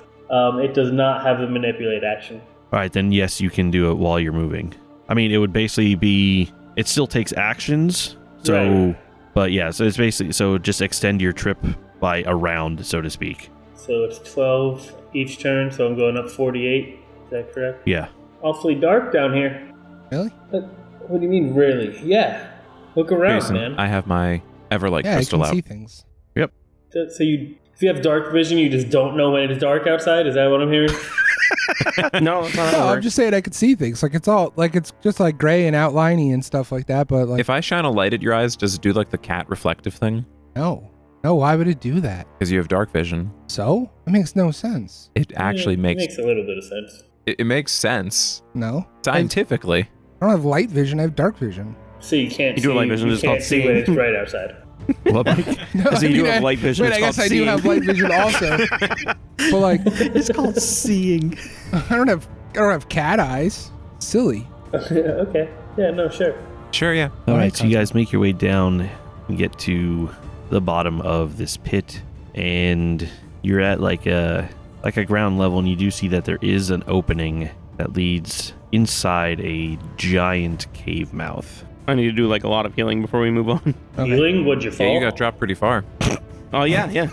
Speaker 4: it does not have the manipulate action.
Speaker 1: All right, then yes, you can do it while you're moving. I mean, it would basically be, it still takes actions, so,
Speaker 4: Right.
Speaker 1: but yeah, so it's basically, so just extend your trip by a round, so to speak.
Speaker 4: So it's 12 each turn, so I'm going up 48. Is that correct?
Speaker 1: Yeah.
Speaker 4: Awfully dark down here.
Speaker 2: Really?
Speaker 4: What do you mean, really? Yeah. Look around,
Speaker 3: Jason,
Speaker 4: man.
Speaker 3: I have my Everlight
Speaker 2: Yeah, I
Speaker 3: crystal
Speaker 2: can
Speaker 3: out.
Speaker 2: see things.
Speaker 4: So if you have dark vision, you just don't know when it's dark outside? Is that what I'm hearing?
Speaker 5: No, it's not how it
Speaker 2: No, I'm
Speaker 5: works.
Speaker 2: just saying I could see things. Like it's all like it's just like gray and outliney and stuff like that. But like
Speaker 3: If I shine a light at your eyes, does it do like the cat reflective thing?
Speaker 2: no, why would it do that?
Speaker 3: Because you have dark vision.
Speaker 2: So it makes no sense.
Speaker 3: It actually
Speaker 4: Yeah,
Speaker 3: makes
Speaker 4: makes a little bit of sense.
Speaker 3: it makes sense
Speaker 2: No,
Speaker 3: scientifically.
Speaker 2: I don't have light vision. I have dark vision.
Speaker 4: So you can't
Speaker 5: You
Speaker 4: see,
Speaker 5: do light vision,
Speaker 4: you
Speaker 5: it's called
Speaker 4: can't see when
Speaker 5: seeing.
Speaker 4: it's bright outside.
Speaker 1: What, Mike?
Speaker 2: No,
Speaker 5: So you do have light vision,
Speaker 2: Wait,
Speaker 5: it's
Speaker 2: I guess
Speaker 5: called
Speaker 2: I do
Speaker 5: seeing.
Speaker 2: have light vision also. But like,
Speaker 1: It's called seeing.
Speaker 2: I don't have cat eyes. Silly.
Speaker 4: Okay. Yeah, no, sure.
Speaker 3: Sure, yeah.
Speaker 1: All
Speaker 2: All
Speaker 1: right,
Speaker 2: right,
Speaker 1: so you guys make your way down and get to the bottom of this pit, and you're at like a ground level, and you do see that there is an opening that leads inside a giant cave mouth.
Speaker 5: I need to do like a lot of healing before we move on.
Speaker 2: Okay.
Speaker 4: Healing? Would you fall?
Speaker 3: Yeah, you got dropped pretty far.
Speaker 5: Oh yeah, yeah.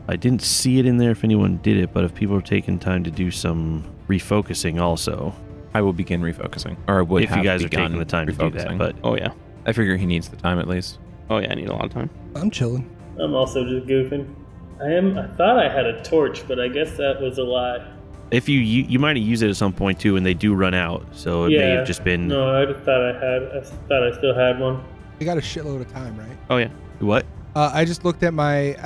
Speaker 1: I didn't see it in there if anyone did it, but if people are taking time to do some refocusing also,
Speaker 3: I will begin refocusing. Or I would
Speaker 1: if you
Speaker 3: have
Speaker 1: guys are
Speaker 3: begun
Speaker 1: taking the time to do that.
Speaker 3: refocusing.
Speaker 1: But
Speaker 5: Oh yeah.
Speaker 3: I figure he needs the time at least.
Speaker 5: Oh yeah. I need a lot of time.
Speaker 2: I'm chilling.
Speaker 4: I'm also just goofing. I thought I had a torch, but I guess that was a lie.
Speaker 1: if you might have used it at some point too, and they do run out, so it may have just been
Speaker 4: No, I just thought I still had one.
Speaker 2: You got a shitload of time, right?
Speaker 5: Oh yeah.
Speaker 1: what?
Speaker 2: I just looked at my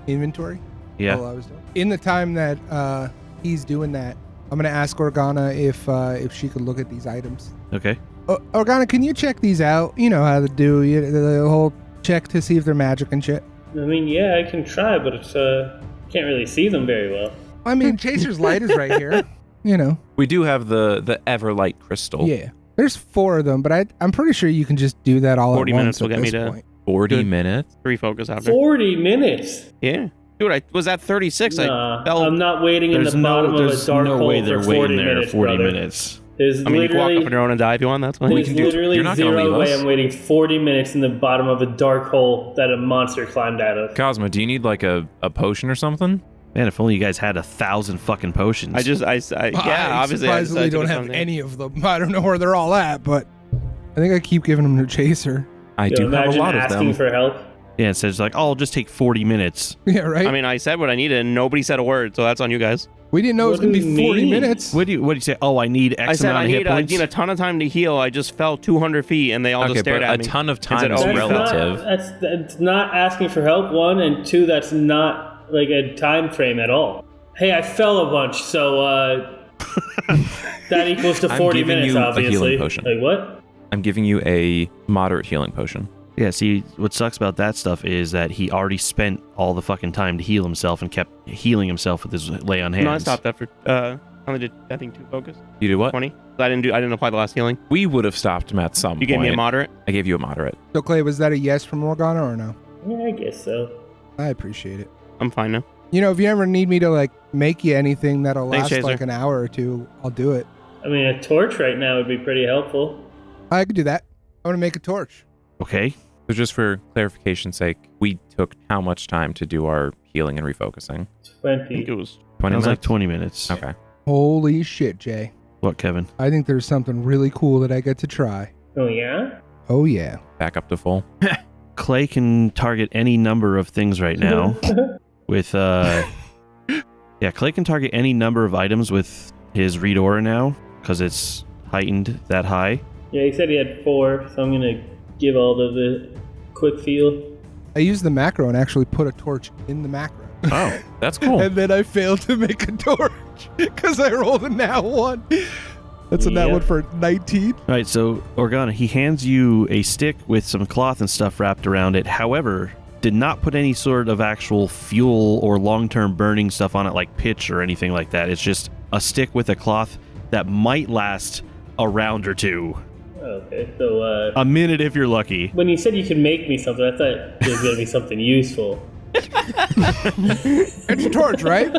Speaker 2: inventory.
Speaker 1: Yeah.
Speaker 2: While I was doing. In the time that he's doing that, I'm gonna ask Organa if she could look at these items.
Speaker 1: Okay.
Speaker 2: Organa, can you check these out? You know how to do the whole check to see if they're magic and shit.
Speaker 4: I mean, yeah, I can try, but it's can't really see them very well.
Speaker 2: I mean, Chaser's light is right here. You know.
Speaker 3: We do have the Everlight crystal.
Speaker 2: Yeah. There's 4 of them, but I'm pretty sure you can just do that all
Speaker 5: 40
Speaker 2: at once
Speaker 5: minutes will
Speaker 2: at
Speaker 5: get me
Speaker 2: this
Speaker 5: to-
Speaker 2: point.
Speaker 3: 40
Speaker 5: Good.
Speaker 3: minutes.
Speaker 5: Refocus after.
Speaker 4: 40 minutes.
Speaker 5: Yeah. Dude, I was at 36.
Speaker 4: Nah,
Speaker 5: I fell.
Speaker 4: I'm not waiting in the bottom of a
Speaker 1: there's
Speaker 4: dark
Speaker 1: no
Speaker 4: hole
Speaker 1: way they're
Speaker 4: for 40
Speaker 1: waiting there
Speaker 4: minutes,
Speaker 1: 40
Speaker 4: brother.
Speaker 1: minutes.
Speaker 4: There's
Speaker 5: I mean, you can walk
Speaker 4: literally,
Speaker 5: up on your own and die if you want. That's fine.
Speaker 3: We
Speaker 4: there's
Speaker 3: can do it.
Speaker 4: literally
Speaker 3: You're not gonna
Speaker 4: zero
Speaker 3: leave
Speaker 4: way
Speaker 3: us.
Speaker 4: I'm waiting 40 minutes in the bottom of a dark hole that a monster climbed out of.
Speaker 3: Cosmo, do you need like a potion or something?
Speaker 1: Man, if only you guys had 1,000 fucking potions.
Speaker 5: I obviously. I
Speaker 2: surprisingly
Speaker 5: decided to
Speaker 2: don't
Speaker 5: do
Speaker 2: have
Speaker 5: something.
Speaker 2: any of them. I don't know where they're all at, but I think I keep giving them to Chaser.
Speaker 3: I
Speaker 4: Yo,
Speaker 3: do have a
Speaker 4: imagine
Speaker 3: lot of
Speaker 4: asking
Speaker 3: them.
Speaker 4: for help.
Speaker 1: Yeah, it says like, oh, I'll just take 40 minutes.
Speaker 2: Yeah, right?
Speaker 5: I mean, I said what I needed, and nobody said a word, so that's on you guys.
Speaker 2: we didn't know it was
Speaker 4: What
Speaker 2: going to
Speaker 4: do
Speaker 2: be
Speaker 4: you
Speaker 2: 40
Speaker 4: mean?
Speaker 2: minutes.
Speaker 1: What do you say? Oh, I need X
Speaker 5: I said
Speaker 1: amount
Speaker 5: I
Speaker 1: of hit
Speaker 5: need
Speaker 1: points.
Speaker 5: a ton of time to heal. I just fell 200 feet, and they all
Speaker 3: Okay,
Speaker 5: just stared
Speaker 3: but
Speaker 5: at
Speaker 3: a
Speaker 5: me.
Speaker 3: ton of
Speaker 5: and
Speaker 3: time
Speaker 5: said,
Speaker 3: is
Speaker 5: "Oh,
Speaker 4: That's
Speaker 5: you fell."
Speaker 3: relative.
Speaker 4: that's not asking for help, one, and two, that's not like a time frame at all. Hey, I fell a bunch, so that equals to
Speaker 3: I'm
Speaker 4: 40
Speaker 3: giving
Speaker 4: minutes,
Speaker 3: you a
Speaker 4: obviously.
Speaker 3: healing potion.
Speaker 4: Like, what?
Speaker 3: I'm giving you a moderate healing potion.
Speaker 1: Yeah, see, what sucks about that stuff is that he already spent all the fucking time to heal himself and kept healing himself with his lay on hands.
Speaker 5: No, I stopped after. I only did, I think, 2 focus.
Speaker 3: You did what?
Speaker 5: 20. I didn't apply the last healing.
Speaker 3: We would have stopped him at some
Speaker 5: You
Speaker 3: point.
Speaker 5: gave me a moderate.
Speaker 3: I gave you a moderate.
Speaker 2: So, Clay, was that a yes from Morgana or no?
Speaker 4: Yeah, I guess so.
Speaker 2: I appreciate it.
Speaker 5: I'm fine now.
Speaker 2: You know, if you ever need me to, like, make you anything that'll
Speaker 5: Thanks,
Speaker 2: last,
Speaker 5: Chaser.
Speaker 2: like, an hour or two, I'll do it.
Speaker 4: I mean, a torch right now would be pretty helpful.
Speaker 2: I could do that. I want to make a torch.
Speaker 1: Okay.
Speaker 3: So just for clarification's sake, we took how much time to do our healing and refocusing?
Speaker 5: I think
Speaker 4: 20.
Speaker 5: it was.
Speaker 3: 20
Speaker 1: Sounds
Speaker 3: minutes?
Speaker 1: like 20 minutes.
Speaker 3: Okay.
Speaker 2: Holy shit, Jay.
Speaker 1: What, Kevin?
Speaker 2: I think there's something really cool that I get to try.
Speaker 4: Oh, yeah?
Speaker 2: Oh, yeah.
Speaker 3: Back up to full.
Speaker 1: Clay can target any number of things right now with yeah, Clay can target any number of items with his read aura now because it's heightened that high.
Speaker 4: Yeah, he said he had 4, so I'm going to give all of the quick feel.
Speaker 2: I used the macro and actually put a torch in the macro.
Speaker 3: Oh, that's cool.
Speaker 2: And then I failed to make a torch because I rolled a nat 1. That's a nat
Speaker 4: Yep.
Speaker 2: 1 for 19.
Speaker 1: All right, so Organa, he hands you a stick with some cloth and stuff wrapped around it. However, did not put any sort of actual fuel or long-term burning stuff on it like pitch or anything like that. It's just a stick with a cloth that might last a round or two.
Speaker 4: Okay, so
Speaker 1: A minute if you're lucky.
Speaker 4: when you said you could make me something, I thought it was going to be something useful.
Speaker 2: It's a torch, right?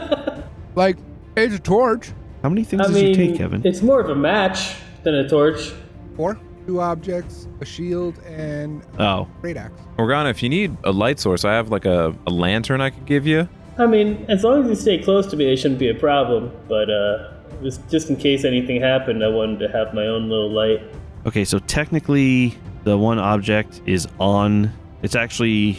Speaker 2: Like, it's a torch.
Speaker 1: How many things
Speaker 4: I
Speaker 1: does
Speaker 4: mean,
Speaker 1: you take, Kevin?
Speaker 4: it's more of a match than a torch.
Speaker 2: 4. 2 objects, a shield, and
Speaker 1: Oh,
Speaker 2: a great axe.
Speaker 3: Morgana, if you need a light source, I have like a lantern I could give you.
Speaker 4: I mean, as long as you stay close to me, it shouldn't be a problem. But just in case anything happened, I wanted to have my own little light.
Speaker 1: okay, so technically the one object is on. It's actually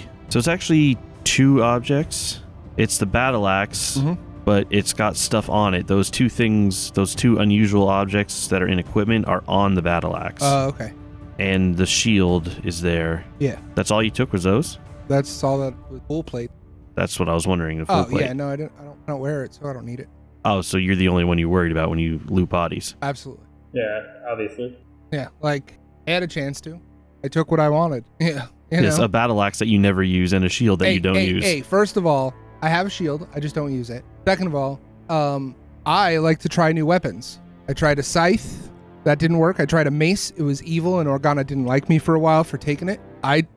Speaker 1: 2 objects. It's the battle axe, but it's got stuff on it. Those 2 things, those 2 unusual objects that are in equipment are on the battle axe.
Speaker 2: Okay.
Speaker 1: And the shield is there.
Speaker 2: Yeah.
Speaker 1: That's all you took was those?
Speaker 2: That's all that with full plate.
Speaker 1: That's what I was wondering. The full
Speaker 2: Oh,
Speaker 1: plate.
Speaker 2: yeah, no, I don't wear it, so I don't need it.
Speaker 1: Oh, so you're the only one you worried about when you loot bodies.
Speaker 2: Absolutely.
Speaker 4: Yeah, obviously.
Speaker 2: Yeah, like, I had a chance to. I took what I wanted. Yeah. You
Speaker 1: It's
Speaker 2: know?
Speaker 1: a battle axe that you never use and a shield that you don't use.
Speaker 2: Hey, first of all, I have a shield. I just don't use it. Second of all, I like to try new weapons. I tried a scythe. That didn't work. I tried a mace. It was evil, and Organa didn't like me for a while for taking it.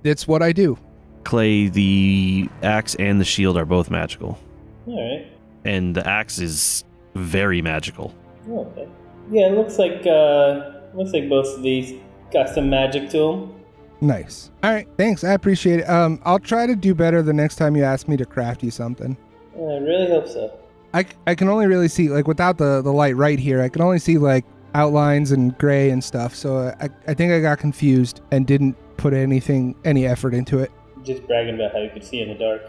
Speaker 2: That's what I do.
Speaker 1: Clay, the axe and the shield are both magical.
Speaker 4: All right.
Speaker 1: And the axe is very magical.
Speaker 4: Okay. Yeah, it looks like both of these got some magic to them.
Speaker 2: Nice. All right, thanks. I appreciate it. I'll try to do better the next time you ask me to craft you something.
Speaker 4: I really hope so.
Speaker 2: I can only really see, like, without the light right here, I can only see, like, outlines and gray and stuff. So I think I got confused and didn't put any effort into it.
Speaker 4: Just bragging about how you could see in the dark.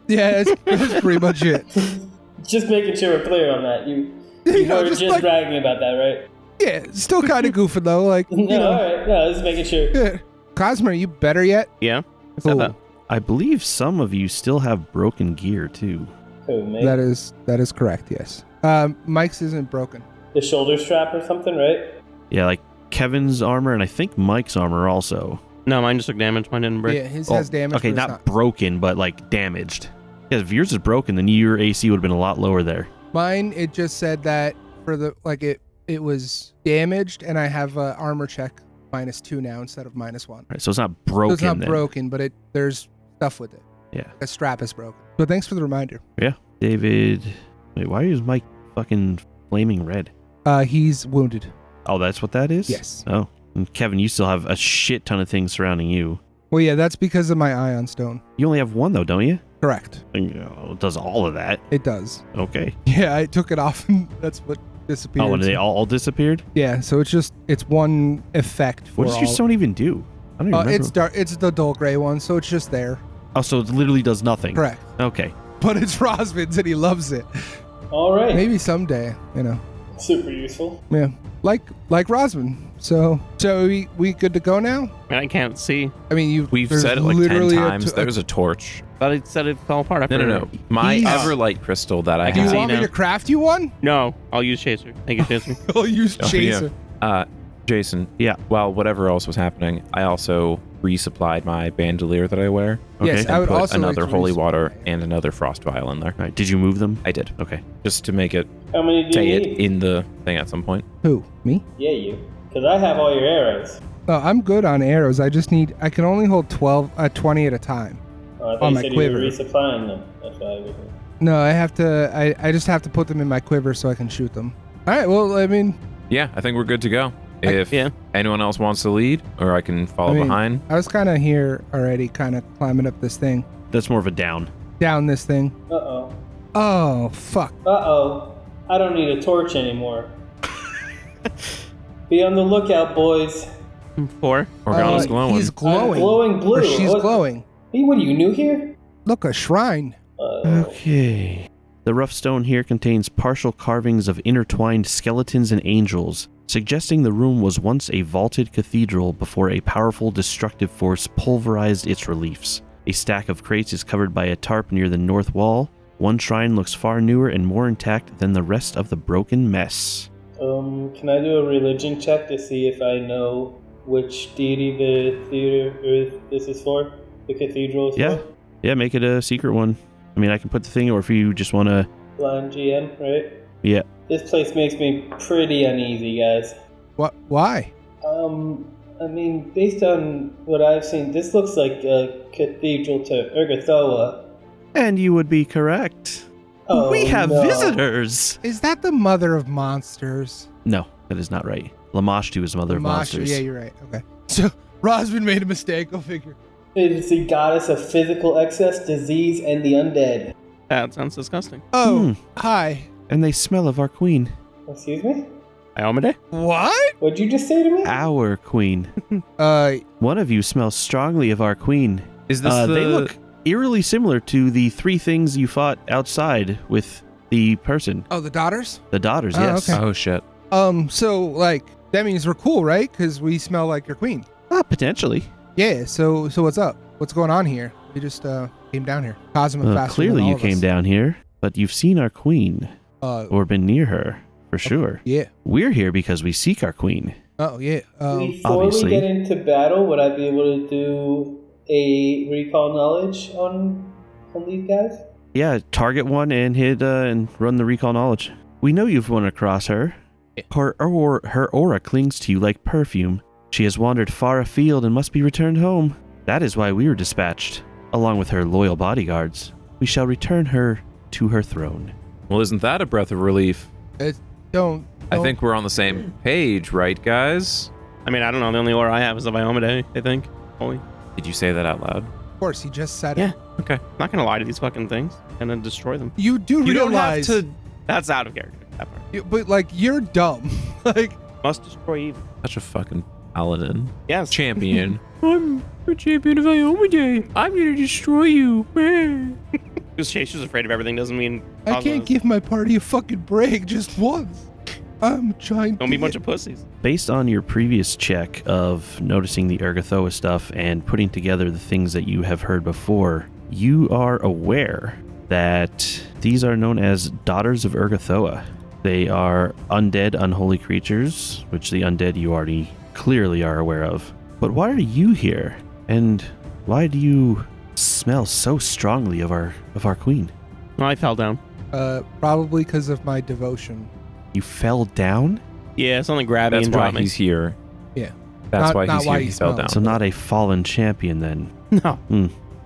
Speaker 2: Yeah, that's pretty much it.
Speaker 4: Just making sure we're clear on that. You
Speaker 2: know,
Speaker 4: were just
Speaker 2: like,
Speaker 4: bragging about that, right?
Speaker 2: yeah, still kind of goofing though. Like,
Speaker 4: No,
Speaker 2: you know,
Speaker 4: alright. No, just making sure.
Speaker 2: yeah. Cosmo, are you better yet?
Speaker 5: Yeah. I said
Speaker 2: Cool.
Speaker 5: that.
Speaker 1: I believe some of you still have broken gear too.
Speaker 4: Cool, mate.
Speaker 2: That is correct. Yes. Mike's isn't broken.
Speaker 4: The shoulder strap or something, right?
Speaker 1: Yeah, like Kevin's armor and I think Mike's armor also.
Speaker 5: No, mine just took damage. Mine didn't break.
Speaker 2: Yeah, his
Speaker 1: Well,
Speaker 2: has damage.
Speaker 1: Okay,
Speaker 2: but it's
Speaker 1: not broken, but like damaged. Because if yours is broken, then your AC would have been a lot lower there.
Speaker 2: Mine, it just said that for the it was damaged, and I have a armor check -2 now instead of -1.
Speaker 1: Right, so it's not broken.
Speaker 2: So it's not
Speaker 1: then.
Speaker 2: broken, but there's stuff with it.
Speaker 1: Yeah.
Speaker 2: The strap is broken. So thanks for the reminder.
Speaker 1: Yeah. David. Wait, why is Mike fucking flaming red?
Speaker 2: He's wounded.
Speaker 1: Oh, that's what that is?
Speaker 2: Yes.
Speaker 1: Oh. And Kevin, you still have a shit ton of things surrounding you.
Speaker 2: Well, yeah, that's because of my ion stone.
Speaker 1: You only have one, though, don't you?
Speaker 2: Correct.
Speaker 1: It does all of that.
Speaker 2: It does.
Speaker 1: Okay.
Speaker 2: Yeah, I took it off, and that's what disappeared.
Speaker 1: Oh, and they all disappeared?
Speaker 2: Yeah, so it's one effect for
Speaker 1: What does your
Speaker 2: all.
Speaker 1: stone even do? I don't even remember.
Speaker 2: It's dark. It's the dull gray one, so it's just there.
Speaker 1: Oh, so it literally does nothing.
Speaker 2: Correct.
Speaker 1: Okay.
Speaker 2: But it's Rosvin's, and he loves it.
Speaker 4: All right.
Speaker 2: Maybe someday,
Speaker 4: Super useful.
Speaker 2: Yeah, like Rosvin. So we good to go now?
Speaker 5: I mean, I can't see.
Speaker 2: I mean,
Speaker 3: We've
Speaker 2: there's
Speaker 3: said it like 10
Speaker 2: literally
Speaker 3: times. There's a torch.
Speaker 5: But it said it fell apart after.
Speaker 3: No. My
Speaker 2: He's-
Speaker 3: Everlight crystal that I
Speaker 5: I
Speaker 2: Do you
Speaker 5: can see
Speaker 3: have.
Speaker 2: want me
Speaker 5: now.
Speaker 2: to craft you one?
Speaker 5: No, I'll use Chaser. Thank you, Chaser.
Speaker 2: I'll use
Speaker 3: Oh,
Speaker 2: Chaser.
Speaker 3: Jason.
Speaker 1: Yeah.
Speaker 3: While whatever else was happening, I also resupplied my bandolier that I wear.
Speaker 1: Okay.
Speaker 2: Yes, I
Speaker 3: And
Speaker 2: would
Speaker 3: put
Speaker 2: also like
Speaker 3: another
Speaker 2: to
Speaker 3: holy
Speaker 2: resupply.
Speaker 3: water and another frost vial in there.
Speaker 1: All right. Did you move them?
Speaker 3: I did.
Speaker 1: Okay.
Speaker 3: Just to make it
Speaker 4: How many do
Speaker 3: say
Speaker 4: you
Speaker 3: it
Speaker 4: need?
Speaker 3: in the thing at some point.
Speaker 2: Who? Me?
Speaker 4: Yeah, you. Because I have all your arrows.
Speaker 2: Oh, I'm good on arrows. I can only hold 20 at a time.
Speaker 4: Oh, I thought
Speaker 2: On
Speaker 4: you
Speaker 2: my
Speaker 4: said
Speaker 2: quiver.
Speaker 4: you were resupplying them. That's why I was.
Speaker 2: No, I have to. I just have to put them in my quiver so I can shoot them. All right. Well, I mean,
Speaker 3: Yeah, I think we're good to go. If
Speaker 5: yeah.
Speaker 3: anyone else wants to lead, or I can follow behind.
Speaker 2: I was kind of here already, kind of climbing up this thing,
Speaker 1: That's more of a down.
Speaker 2: down this thing.
Speaker 4: Uh-oh.
Speaker 2: Oh fuck!
Speaker 4: Uh-oh. I don't need a torch anymore. Be on the lookout, boys.
Speaker 5: 4.
Speaker 3: Organa's glowing.
Speaker 2: He's glowing.
Speaker 4: I'm glowing blue.
Speaker 2: Or she's
Speaker 4: What-
Speaker 2: glowing.
Speaker 4: Hey, what are you, new here?
Speaker 2: Look, a shrine.
Speaker 1: Okay. The rough stone here contains partial carvings of intertwined skeletons and angels, suggesting the room was once a vaulted cathedral before a powerful destructive force pulverized its reliefs. A stack of crates is covered by a tarp near the north wall. One shrine looks far newer and more intact than the rest of the broken mess.
Speaker 4: Can I do a religion check to see if I know which deity the theater or this is for? The cathedral is
Speaker 1: Yeah.
Speaker 4: for?
Speaker 1: Yeah, make it a secret one. I mean, I can put the thing, or if you just want to...
Speaker 4: Blind GM, right?
Speaker 1: Yeah.
Speaker 4: This place makes me pretty uneasy, guys.
Speaker 2: What? Why?
Speaker 4: I mean, based on what I've seen, this looks like a cathedral to Urgathoa.
Speaker 1: And you would be correct.
Speaker 4: Oh,
Speaker 1: We have
Speaker 4: no.
Speaker 1: visitors!
Speaker 2: Is that the mother of monsters?
Speaker 1: No, that is not right. Lamashtu is the mother of
Speaker 2: Masha,
Speaker 1: monsters.
Speaker 2: Yeah, you're right. Okay. So Rosvin made a mistake. Go figure.
Speaker 4: It is the goddess of physical excess, disease, and the undead.
Speaker 5: That sounds disgusting.
Speaker 2: Oh, hi.
Speaker 1: And they smell of our queen.
Speaker 4: Excuse me?
Speaker 5: Iomade?
Speaker 2: What?
Speaker 4: What'd you just say to me?
Speaker 1: Our queen.
Speaker 2: Uh,
Speaker 1: One of you smells strongly of our queen.
Speaker 3: Is this the...
Speaker 1: They look eerily similar to the 3 things you fought outside with the person.
Speaker 2: oh, the daughters.
Speaker 1: The daughters,
Speaker 2: Oh,
Speaker 1: yes.
Speaker 2: okay.
Speaker 3: Oh, shit.
Speaker 2: So like that means we're cool, right? Because we smell like your queen.
Speaker 1: Potentially.
Speaker 2: Yeah. So what's up? What's going on here? We just came down here. Cosmic faster
Speaker 1: Clearly
Speaker 2: than all
Speaker 1: you
Speaker 2: of
Speaker 1: came
Speaker 2: us.
Speaker 1: down here, but you've seen our queen, or been near her, for sure.
Speaker 2: Yeah.
Speaker 1: We're here because we seek our queen.
Speaker 2: Oh yeah.
Speaker 4: Before
Speaker 1: obviously.
Speaker 4: we get into battle, would I be able to do a recall knowledge on these guys?
Speaker 1: Yeah, target one and hit and run the recall knowledge. We know you've run across her. Her aura clings to you like perfume. She has wandered far afield and must be returned home. That is why we were dispatched, along with her loyal bodyguards. We shall return her to her throne.
Speaker 3: Well, isn't that a breath of relief?
Speaker 2: Don't.
Speaker 3: I think we're on the same page, right, guys?
Speaker 5: I mean, I don't know. The only aura I have is of Iomade, I think. Holy.
Speaker 3: Did you say that out loud?
Speaker 2: Of course, he just said
Speaker 5: Yeah.
Speaker 2: it.
Speaker 3: Okay.
Speaker 5: I'm not going to lie to these fucking things and then destroy them.
Speaker 2: You do
Speaker 5: You don't
Speaker 2: realize,
Speaker 5: have to. That's out of character. That part.
Speaker 2: but like you're dumb. like
Speaker 5: Must destroy evil.
Speaker 3: Such a fucking paladin.
Speaker 5: Yes.
Speaker 3: Champion. I'm a champion of Iomade. I'm gonna destroy you.
Speaker 5: Because Chaser's afraid of everything doesn't mean.
Speaker 2: I can't give my party a fucking break just once. I'm trying.
Speaker 5: Don't be a bunch of pussies.
Speaker 1: Based on your previous check of noticing the Urgathoa stuff and putting together the things that you have heard before, you are aware that these are known as Daughters of Urgathoa. They are undead, unholy creatures, which the undead you already clearly are aware of. But why are you here? And why do you smell so strongly of our queen?
Speaker 5: Well, I fell down.
Speaker 2: Probably because of my devotion.
Speaker 1: You fell down?
Speaker 5: Yeah, something grabbed me
Speaker 3: That's
Speaker 5: and
Speaker 3: why
Speaker 5: dropped me.
Speaker 3: he's here.
Speaker 2: Yeah.
Speaker 3: That's why
Speaker 2: Not
Speaker 3: he's
Speaker 2: why
Speaker 3: here.
Speaker 2: he
Speaker 3: He fell
Speaker 2: smells.
Speaker 3: down.
Speaker 1: So not a fallen champion then.
Speaker 5: No,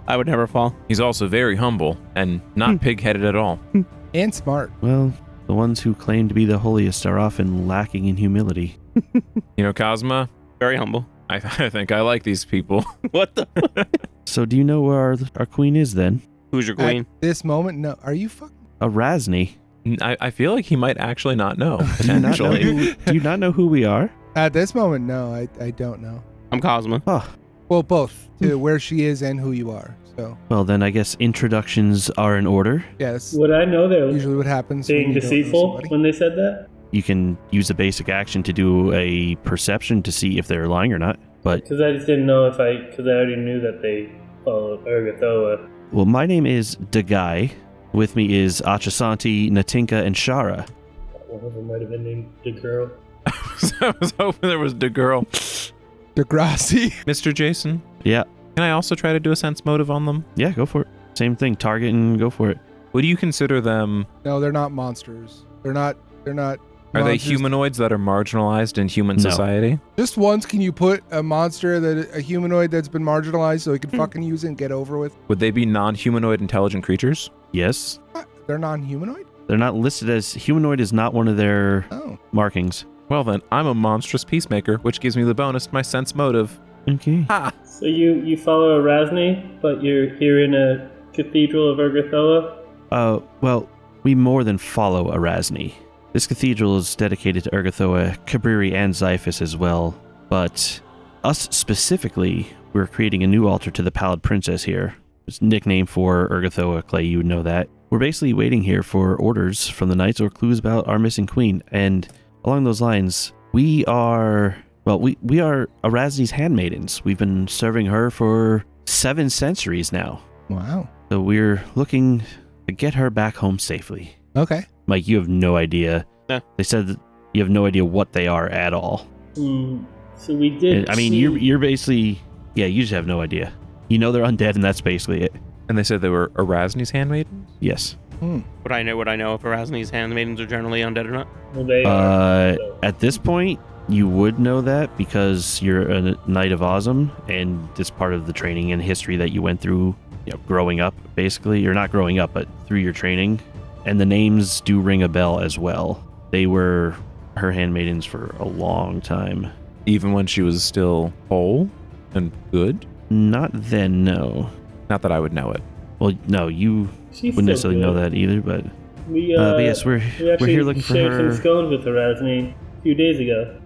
Speaker 5: I would never fall.
Speaker 3: He's also very humble and not pig-headed at all.
Speaker 2: And smart.
Speaker 1: Well, the ones who claim to be the holiest are often lacking in humility.
Speaker 3: You know, Cosma,
Speaker 5: Very humble.
Speaker 3: I think I like these people.
Speaker 5: What the?
Speaker 1: So do you know where our queen is then?
Speaker 5: Who's your queen?
Speaker 2: At this moment, no. Are you fucking?
Speaker 1: A Razni.
Speaker 3: I feel like he might actually not know,
Speaker 1: Do you not know
Speaker 3: potentially.
Speaker 1: do you not know who we are?
Speaker 2: At this moment, no. I don't know.
Speaker 5: I'm Cosma.
Speaker 1: Oh,
Speaker 2: Well, both to where she is and who you are. So
Speaker 1: well then I guess introductions are in order.
Speaker 2: yeah, that's
Speaker 4: Would I know they're
Speaker 2: usually what happens. when
Speaker 4: being
Speaker 2: you don't know
Speaker 4: deceitful
Speaker 2: somebody.
Speaker 4: when they said that?
Speaker 1: You can use a basic action to do a perception to see if they're lying or not. But,
Speaker 4: Because I just didn't know because I already knew that they followed Urgathoa.
Speaker 1: well, my name is Dagai. With me is Achasanti, Natinka, and Shara.
Speaker 4: One of them might have been named the girl.
Speaker 3: I was hoping there was the girl.
Speaker 2: Degrassi.
Speaker 3: Mr. Jason,
Speaker 1: Yeah,
Speaker 3: can I also try to do a sense motive on them?
Speaker 1: yeah, go for it. Same thing, target and go for it.
Speaker 3: Would you consider them,
Speaker 2: No, they're not monsters. They're not.
Speaker 3: are they
Speaker 2: monsters.
Speaker 3: humanoids that are marginalized in human
Speaker 1: No.
Speaker 3: society?
Speaker 2: Just once, can you put a monster a humanoid that's been marginalized so he can fucking use it and get over with?
Speaker 3: Would they be non-humanoid intelligent creatures?
Speaker 1: Yes.
Speaker 2: What? They're non-humanoid.
Speaker 1: They're not listed as humanoid is not one of their
Speaker 2: Oh,
Speaker 1: markings.
Speaker 3: Well then, I'm a monstrous peacemaker, which gives me the bonus to my sense motive.
Speaker 1: Okay.
Speaker 3: Ha!
Speaker 4: So you follow a Razni, but you're here in a cathedral of Urgathoa?
Speaker 1: Well, we more than follow Erasni. This cathedral is dedicated to Urgathoa, Cabriri, and Xiphus as well. But us specifically, we're creating a new altar to the Pallid Princess here. It's a nickname for Urgathoa. Clay, you would know that. We're basically waiting here for orders from the knights or clues about our missing queen. And along those lines, we are Erasni's handmaidens. We've been serving her for 7 centuries now.
Speaker 2: wow.
Speaker 1: So we're looking to get her back home safely.
Speaker 2: Okay.
Speaker 1: Mike, you have no idea.
Speaker 5: No.
Speaker 1: They said that you have no idea what they are at all.
Speaker 4: So we did.
Speaker 1: I mean,
Speaker 4: see-
Speaker 1: you're basically, yeah, you just have no idea. You know they're undead, and that's basically it.
Speaker 3: And they said they were Erasni's handmaidens?
Speaker 1: Yes.
Speaker 5: Would I know if Erasni's handmaidens are generally undead or not?
Speaker 4: Well, they are. So-
Speaker 1: At this point, you would know that because you're a Knight of Ozum, and it's part of the training and history that you went through, growing up, basically. You're not growing up, but through your training. And the names do ring a bell as well. They were her handmaidens for a long time.
Speaker 3: Even when she was still whole and good?
Speaker 1: Not then, no.
Speaker 3: Not that I would know it.
Speaker 1: Well, no, you
Speaker 4: She's
Speaker 1: wouldn't
Speaker 4: still
Speaker 1: necessarily know
Speaker 4: good.
Speaker 1: that either, but
Speaker 4: But
Speaker 1: yes, we're
Speaker 4: actually
Speaker 1: here looking for
Speaker 4: shared
Speaker 1: her.
Speaker 4: some scones with Erasni a few days ago.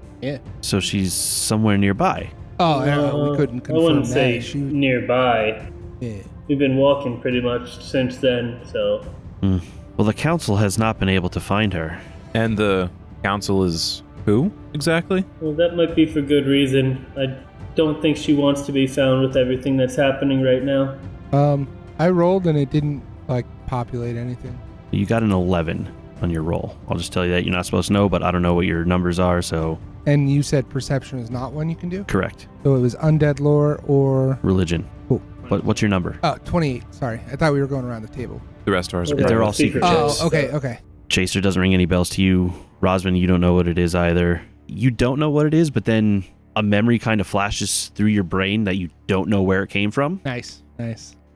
Speaker 1: So she's somewhere nearby.
Speaker 2: Oh, yeah, we couldn't
Speaker 4: I
Speaker 2: confirm
Speaker 4: wouldn't
Speaker 2: that.
Speaker 4: say
Speaker 2: She,
Speaker 4: nearby.
Speaker 2: yeah.
Speaker 4: We've been walking pretty much since then, so
Speaker 1: Well, the council has not been able to find her.
Speaker 3: And the council is who, exactly?
Speaker 4: well, that might be for good reason. I don't think she wants to be found with everything that's happening right now.
Speaker 2: I rolled and it didn't populate anything.
Speaker 1: You got an 11 on your roll. I'll just tell you that you're not supposed to know, but I don't know what your numbers are, so
Speaker 2: And you said perception is not one you can do?
Speaker 1: correct.
Speaker 2: So it was undead lore or...
Speaker 1: Religion.
Speaker 2: Cool.
Speaker 1: What's your number?
Speaker 2: Oh, 28. Sorry. I thought we were going around the table.
Speaker 3: The rest of ours are
Speaker 4: Okay.
Speaker 1: They're
Speaker 3: private.
Speaker 1: all secret
Speaker 2: Oh,
Speaker 1: checks.
Speaker 2: okay.
Speaker 1: Chaser doesn't ring any bells to you. Rosman, you don't know what it is either. You don't know what it is, but then a memory kind of flashes through your brain that you don't know where it came from.
Speaker 2: Nice.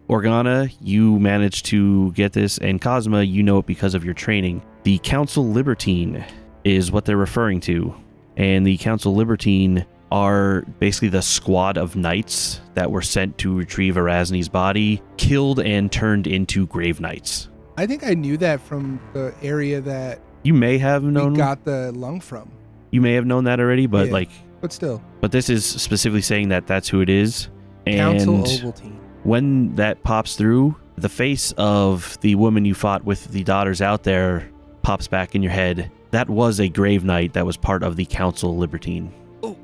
Speaker 1: Organa, you managed to get this, and Cosma, you know it because of your training. The Council Libertine is what they're referring to, and the Council Libertine are basically the squad of knights that were sent to retrieve Erasni's body, killed and turned into grave knights.
Speaker 2: I think I knew that from the area that
Speaker 1: You may have
Speaker 2: we
Speaker 1: known
Speaker 2: got the lung from.
Speaker 1: you may have known that already, but
Speaker 2: Yeah. But still.
Speaker 1: but this is specifically saying that that's who it is. And
Speaker 2: Council Ovaltine.
Speaker 1: when that pops through, the face of the woman you fought with the daughters out there pops back in your head. That was a grave knight that was part of the Council Libertine.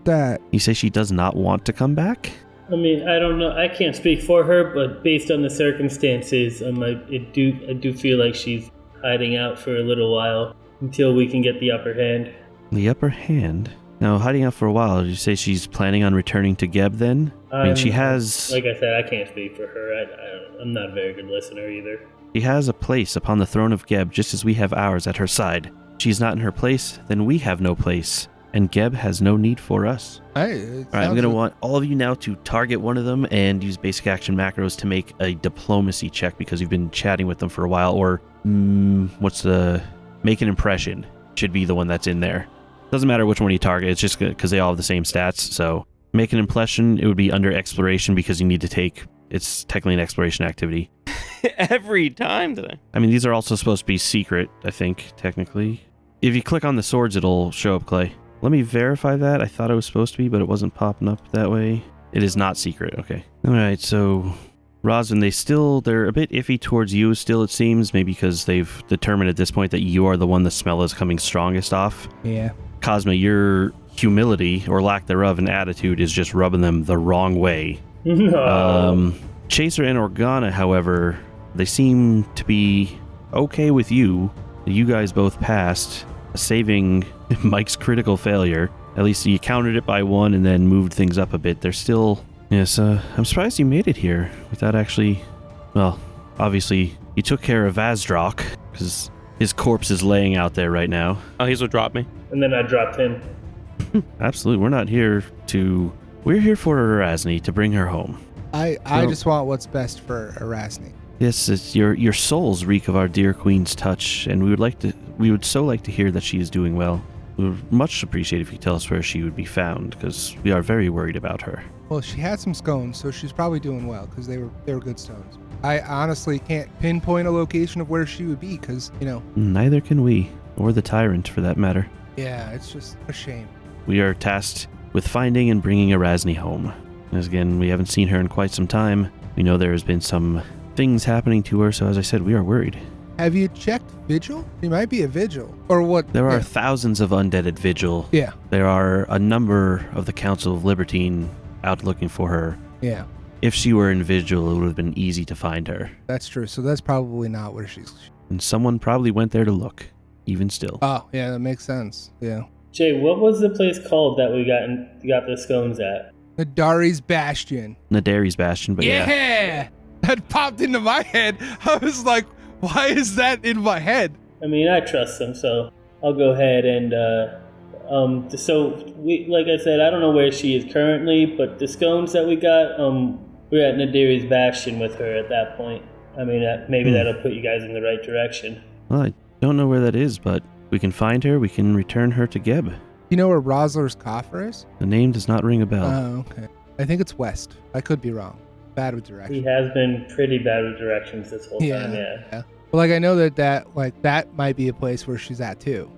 Speaker 2: That.
Speaker 1: You say she does not want to come back?
Speaker 4: I mean, I don't know. I can't speak for her, but based on the circumstances, I do feel like she's hiding out for a little while until we can get the upper hand.
Speaker 1: The upper hand? Now, hiding out for a while, did you say she's planning on returning to Geb then? I mean, she has...
Speaker 4: Like I said, I can't speak for her. I'm not a very good listener either.
Speaker 1: She has a place upon the throne of Geb, just as we have ours at her side. She's not in her place, then we have no place. And Geb has no need for us. All right, I'm going to want all of you now to target one of them and use basic action macros to make a diplomacy check because you've been chatting with them for a while. Or, make an impression should be the one that's in there. Doesn't matter which one you target, it's just because they all have the same stats. So make an impression, it would be under exploration because you need to take, it's technically an exploration activity.
Speaker 5: Every time today.
Speaker 1: I mean, these are also supposed to be secret, I think, technically. If you click on the swords, it'll show up, Clay. Let me verify that. I thought it was supposed to be, but it wasn't popping up that way. It is not secret, okay. All right, so Rosvin, they're a bit iffy towards you still, it seems, maybe because they've determined at this point that you are the one the smell is coming strongest off.
Speaker 2: Yeah.
Speaker 1: Cosma, your humility, or lack thereof, and attitude is just rubbing them the wrong way. Chaser and Organa, however, they seem to be okay with you. You guys both passed, saving Mike's critical failure. At least you countered it by one and then moved things up a bit. They're still... Yes, I'm surprised you made it here without actually... Well, obviously, you took care of Vazdrok, because his corpse is laying out there right now.
Speaker 5: Oh, he's what dropped me.
Speaker 4: And then I dropped him.
Speaker 1: Absolutely, we're not here to... We're here for Erasne, to bring her home.
Speaker 2: I just want what's best for Erasne.
Speaker 1: Yes, it's your souls reek of our dear queen's touch, and we would so like to hear that she is doing well. We would much appreciate if you tell us where she would be found, because we are very worried about her.
Speaker 2: Well, she had some scones, so she's probably doing well, because they were good stones. I honestly can't pinpoint a location of where she would be, because,
Speaker 1: Neither can we, or the Tyrant, for that matter.
Speaker 2: Yeah, it's just a shame.
Speaker 1: We are tasked with finding and bringing Erasne home. As again, we haven't seen her in quite some time. We know there has been some things happening to her, so as I said, we are worried.
Speaker 2: Have you checked Vigil? She might be a Vigil. Or what?
Speaker 1: There are thousands of undead at Vigil.
Speaker 2: Yeah.
Speaker 1: There are a number of the Council of Libertine out looking for her.
Speaker 2: Yeah.
Speaker 1: If she were in Vigil, it would have been easy to find her.
Speaker 2: That's true. So that's probably not where she's...
Speaker 1: And someone probably went there to look, even still.
Speaker 2: Oh, yeah, that makes sense. Yeah.
Speaker 4: Jay, what was the place called that we got the scones at?
Speaker 2: Nadari's Bastion.
Speaker 1: Nadari's Bastion, but yeah.
Speaker 2: That popped into my head. I was like, why is that in my head? I
Speaker 4: mean, I trust them, so I'll go ahead and, like I said, I don't know where she is currently, but the scones that we got, we're at Nadari's Bastion with her at that point. I mean, maybe that'll put you guys in the right direction.
Speaker 1: Well, I don't know where that is, but we can find her, we can return her to Geb.
Speaker 2: You know where Rosler's coffer is?
Speaker 1: The name does not ring a bell.
Speaker 2: Oh, okay. I think it's west. I could be wrong. Bad with directions.
Speaker 4: He has been pretty bad with directions this whole time, yeah.
Speaker 2: Well, like, I know that might be a place where she's at too,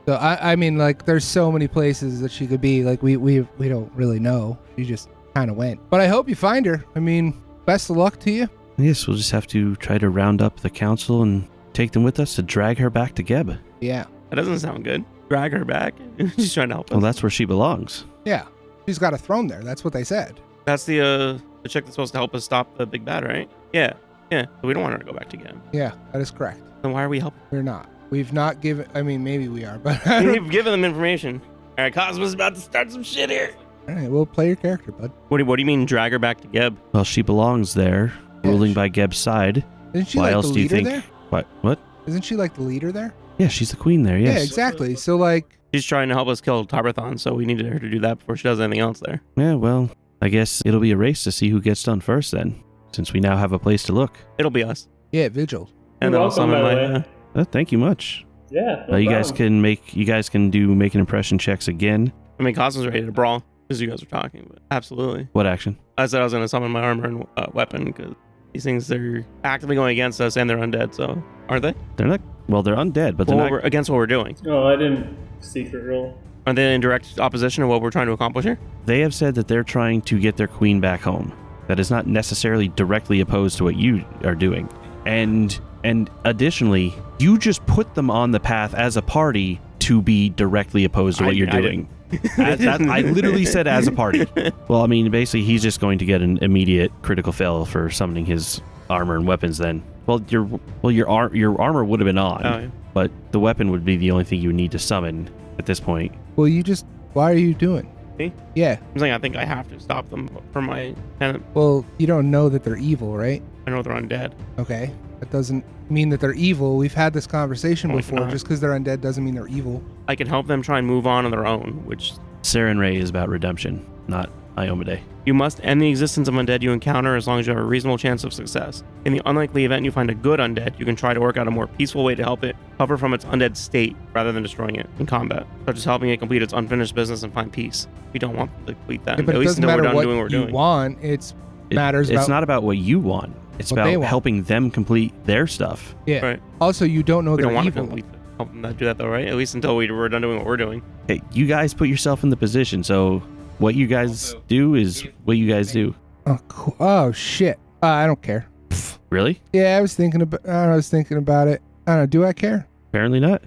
Speaker 2: So I mean, like, there's so many places that she could be. Like, we don't really know. She just kind of went. But I hope you find her. I mean, best of luck to you.
Speaker 1: Yes, we'll just have to try to round up the council and take them with us to drag her back to Geb.
Speaker 2: Yeah.
Speaker 5: That doesn't sound good. Drag her back? She's trying to help us.
Speaker 1: Well, that's where she belongs.
Speaker 2: Yeah. She's got a throne there. That's what they said.
Speaker 5: That's the chick that's supposed to help us stop the big bad, right? Yeah. Yeah. We don't want her to go back to Geb.
Speaker 2: Yeah, that is correct.
Speaker 5: Then why are we helping?
Speaker 2: We're not. We've not given... I mean, maybe we are, but...
Speaker 5: We've given them information. All right, Cosmo's about to start some shit here.
Speaker 2: All right, we'll play your character, bud.
Speaker 5: What do you mean drag her back to Geb?
Speaker 1: Well, she belongs there, ruling by Geb's side.
Speaker 2: Isn't she
Speaker 1: Why
Speaker 2: like
Speaker 1: else
Speaker 2: the
Speaker 1: do you
Speaker 2: leader
Speaker 1: think?
Speaker 2: there?
Speaker 1: What?
Speaker 2: Isn't she like the leader there?
Speaker 1: Yeah, she's the queen there, yes.
Speaker 2: Yeah, exactly. So, like...
Speaker 5: She's trying to help us kill Tarbathon, so we needed her to do that before she does anything else there.
Speaker 1: Yeah, well, I guess it'll be a race to see who gets done first then, since we now have a place to look.
Speaker 5: It'll be us.
Speaker 2: Yeah, Vigil.
Speaker 5: And then I'll summon my...
Speaker 1: thank you much.
Speaker 4: Yeah,
Speaker 1: you guys can make an impression checks again.
Speaker 5: I mean, Cosmo's ready to brawl, as you guys are talking, but absolutely.
Speaker 1: What action?
Speaker 5: I said I was going to summon my armor and weapon, because these things, they're actively going against us, and they're undead, so... Aren't they?
Speaker 1: They're not... Well, they're undead, but they're not...
Speaker 5: Against what we're doing.
Speaker 4: Oh, I didn't secret roll.
Speaker 5: Are they in direct opposition to what we're trying to accomplish here?
Speaker 1: They have said that they're trying to get their queen back home. That is not necessarily directly opposed to what you are doing. And additionally, you just put them on the path as a party to be directly opposed to what you're doing. I literally said as a party. Well, I mean, basically, he's just going to get an immediate critical fail for summoning his armor and weapons then. Your armor would have been on, but the weapon would be the only thing you would need to summon at this point.
Speaker 2: Well, you just Why are you doing?
Speaker 5: Me?
Speaker 2: Yeah.
Speaker 5: I'm saying I think I have to stop them from my tenant.
Speaker 2: Well, you don't know that they're evil, right?
Speaker 5: I know they're undead.
Speaker 2: Okay. That doesn't mean that they're evil. We've had this conversation
Speaker 5: No, we
Speaker 2: before.
Speaker 5: cannot.
Speaker 2: Just because they're undead doesn't mean they're evil.
Speaker 5: I can help them try and move on their own, which
Speaker 1: Saren Ray is about redemption, not Iomade.
Speaker 5: you must end the existence of undead you encounter as long as you have a reasonable chance of success. In the unlikely event you find a good undead, you can try to work out a more peaceful way to help it recover from its undead state rather than destroying it in combat, such as helping it complete its unfinished business and find peace. We don't want to complete that.
Speaker 2: Yeah, but
Speaker 5: At
Speaker 2: it
Speaker 5: least
Speaker 2: doesn't
Speaker 5: until we're
Speaker 2: matter
Speaker 5: done
Speaker 2: what
Speaker 5: doing what we're
Speaker 2: you
Speaker 5: doing.
Speaker 2: want. It's
Speaker 1: It's not about what you want. It's
Speaker 2: What they
Speaker 1: about
Speaker 2: want.
Speaker 1: helping them complete their stuff.
Speaker 2: Yeah.
Speaker 5: Right.
Speaker 2: Also, you don't know
Speaker 5: We
Speaker 2: they're
Speaker 5: don't want to
Speaker 2: evil.
Speaker 5: complete that. Help them do that though, right? At least until we're done doing what we're doing.
Speaker 1: Hey, you guys put yourself in the position, so what you guys do is what you guys do.
Speaker 2: Oh, cool. Oh shit. I don't care.
Speaker 1: Really?
Speaker 2: Yeah, I was thinking about it. I don't know. Do I care?
Speaker 1: Apparently not.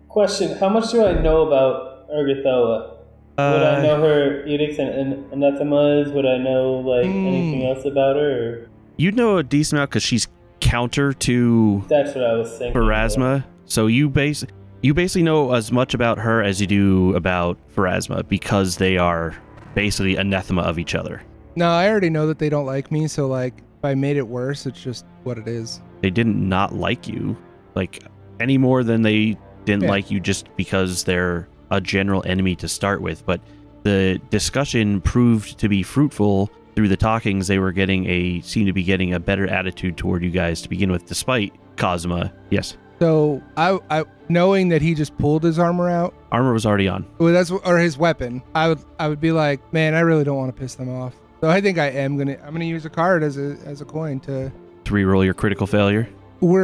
Speaker 4: Question: how much do I know about Urgathoa? Would I know her edicts and anathemas? Would I know like anything else about her? Or?
Speaker 1: You know a decent amount because she's counter to
Speaker 4: That's what I was thinking.
Speaker 1: Pharasma. So you basically know as much about her as you do about Pharasma because they are basically anathema of each other.
Speaker 2: No, I already know that they don't like me. So like, if I made it worse, it's just what it is.
Speaker 1: They didn't not like you, like any more than they didn't
Speaker 2: Yeah.
Speaker 1: like you just because they're a general enemy to start with. But the discussion proved to be fruitful. Through the talkings, they seemed to be getting a better attitude toward you guys to begin with, despite Cosma. Yes,
Speaker 2: So I knowing that he just pulled his armor out,
Speaker 1: armor was already on.
Speaker 2: or his weapon, I would be like, man, I really don't want to piss them off. So I think I'm gonna use a card as a coin to.
Speaker 1: To reroll your critical failure.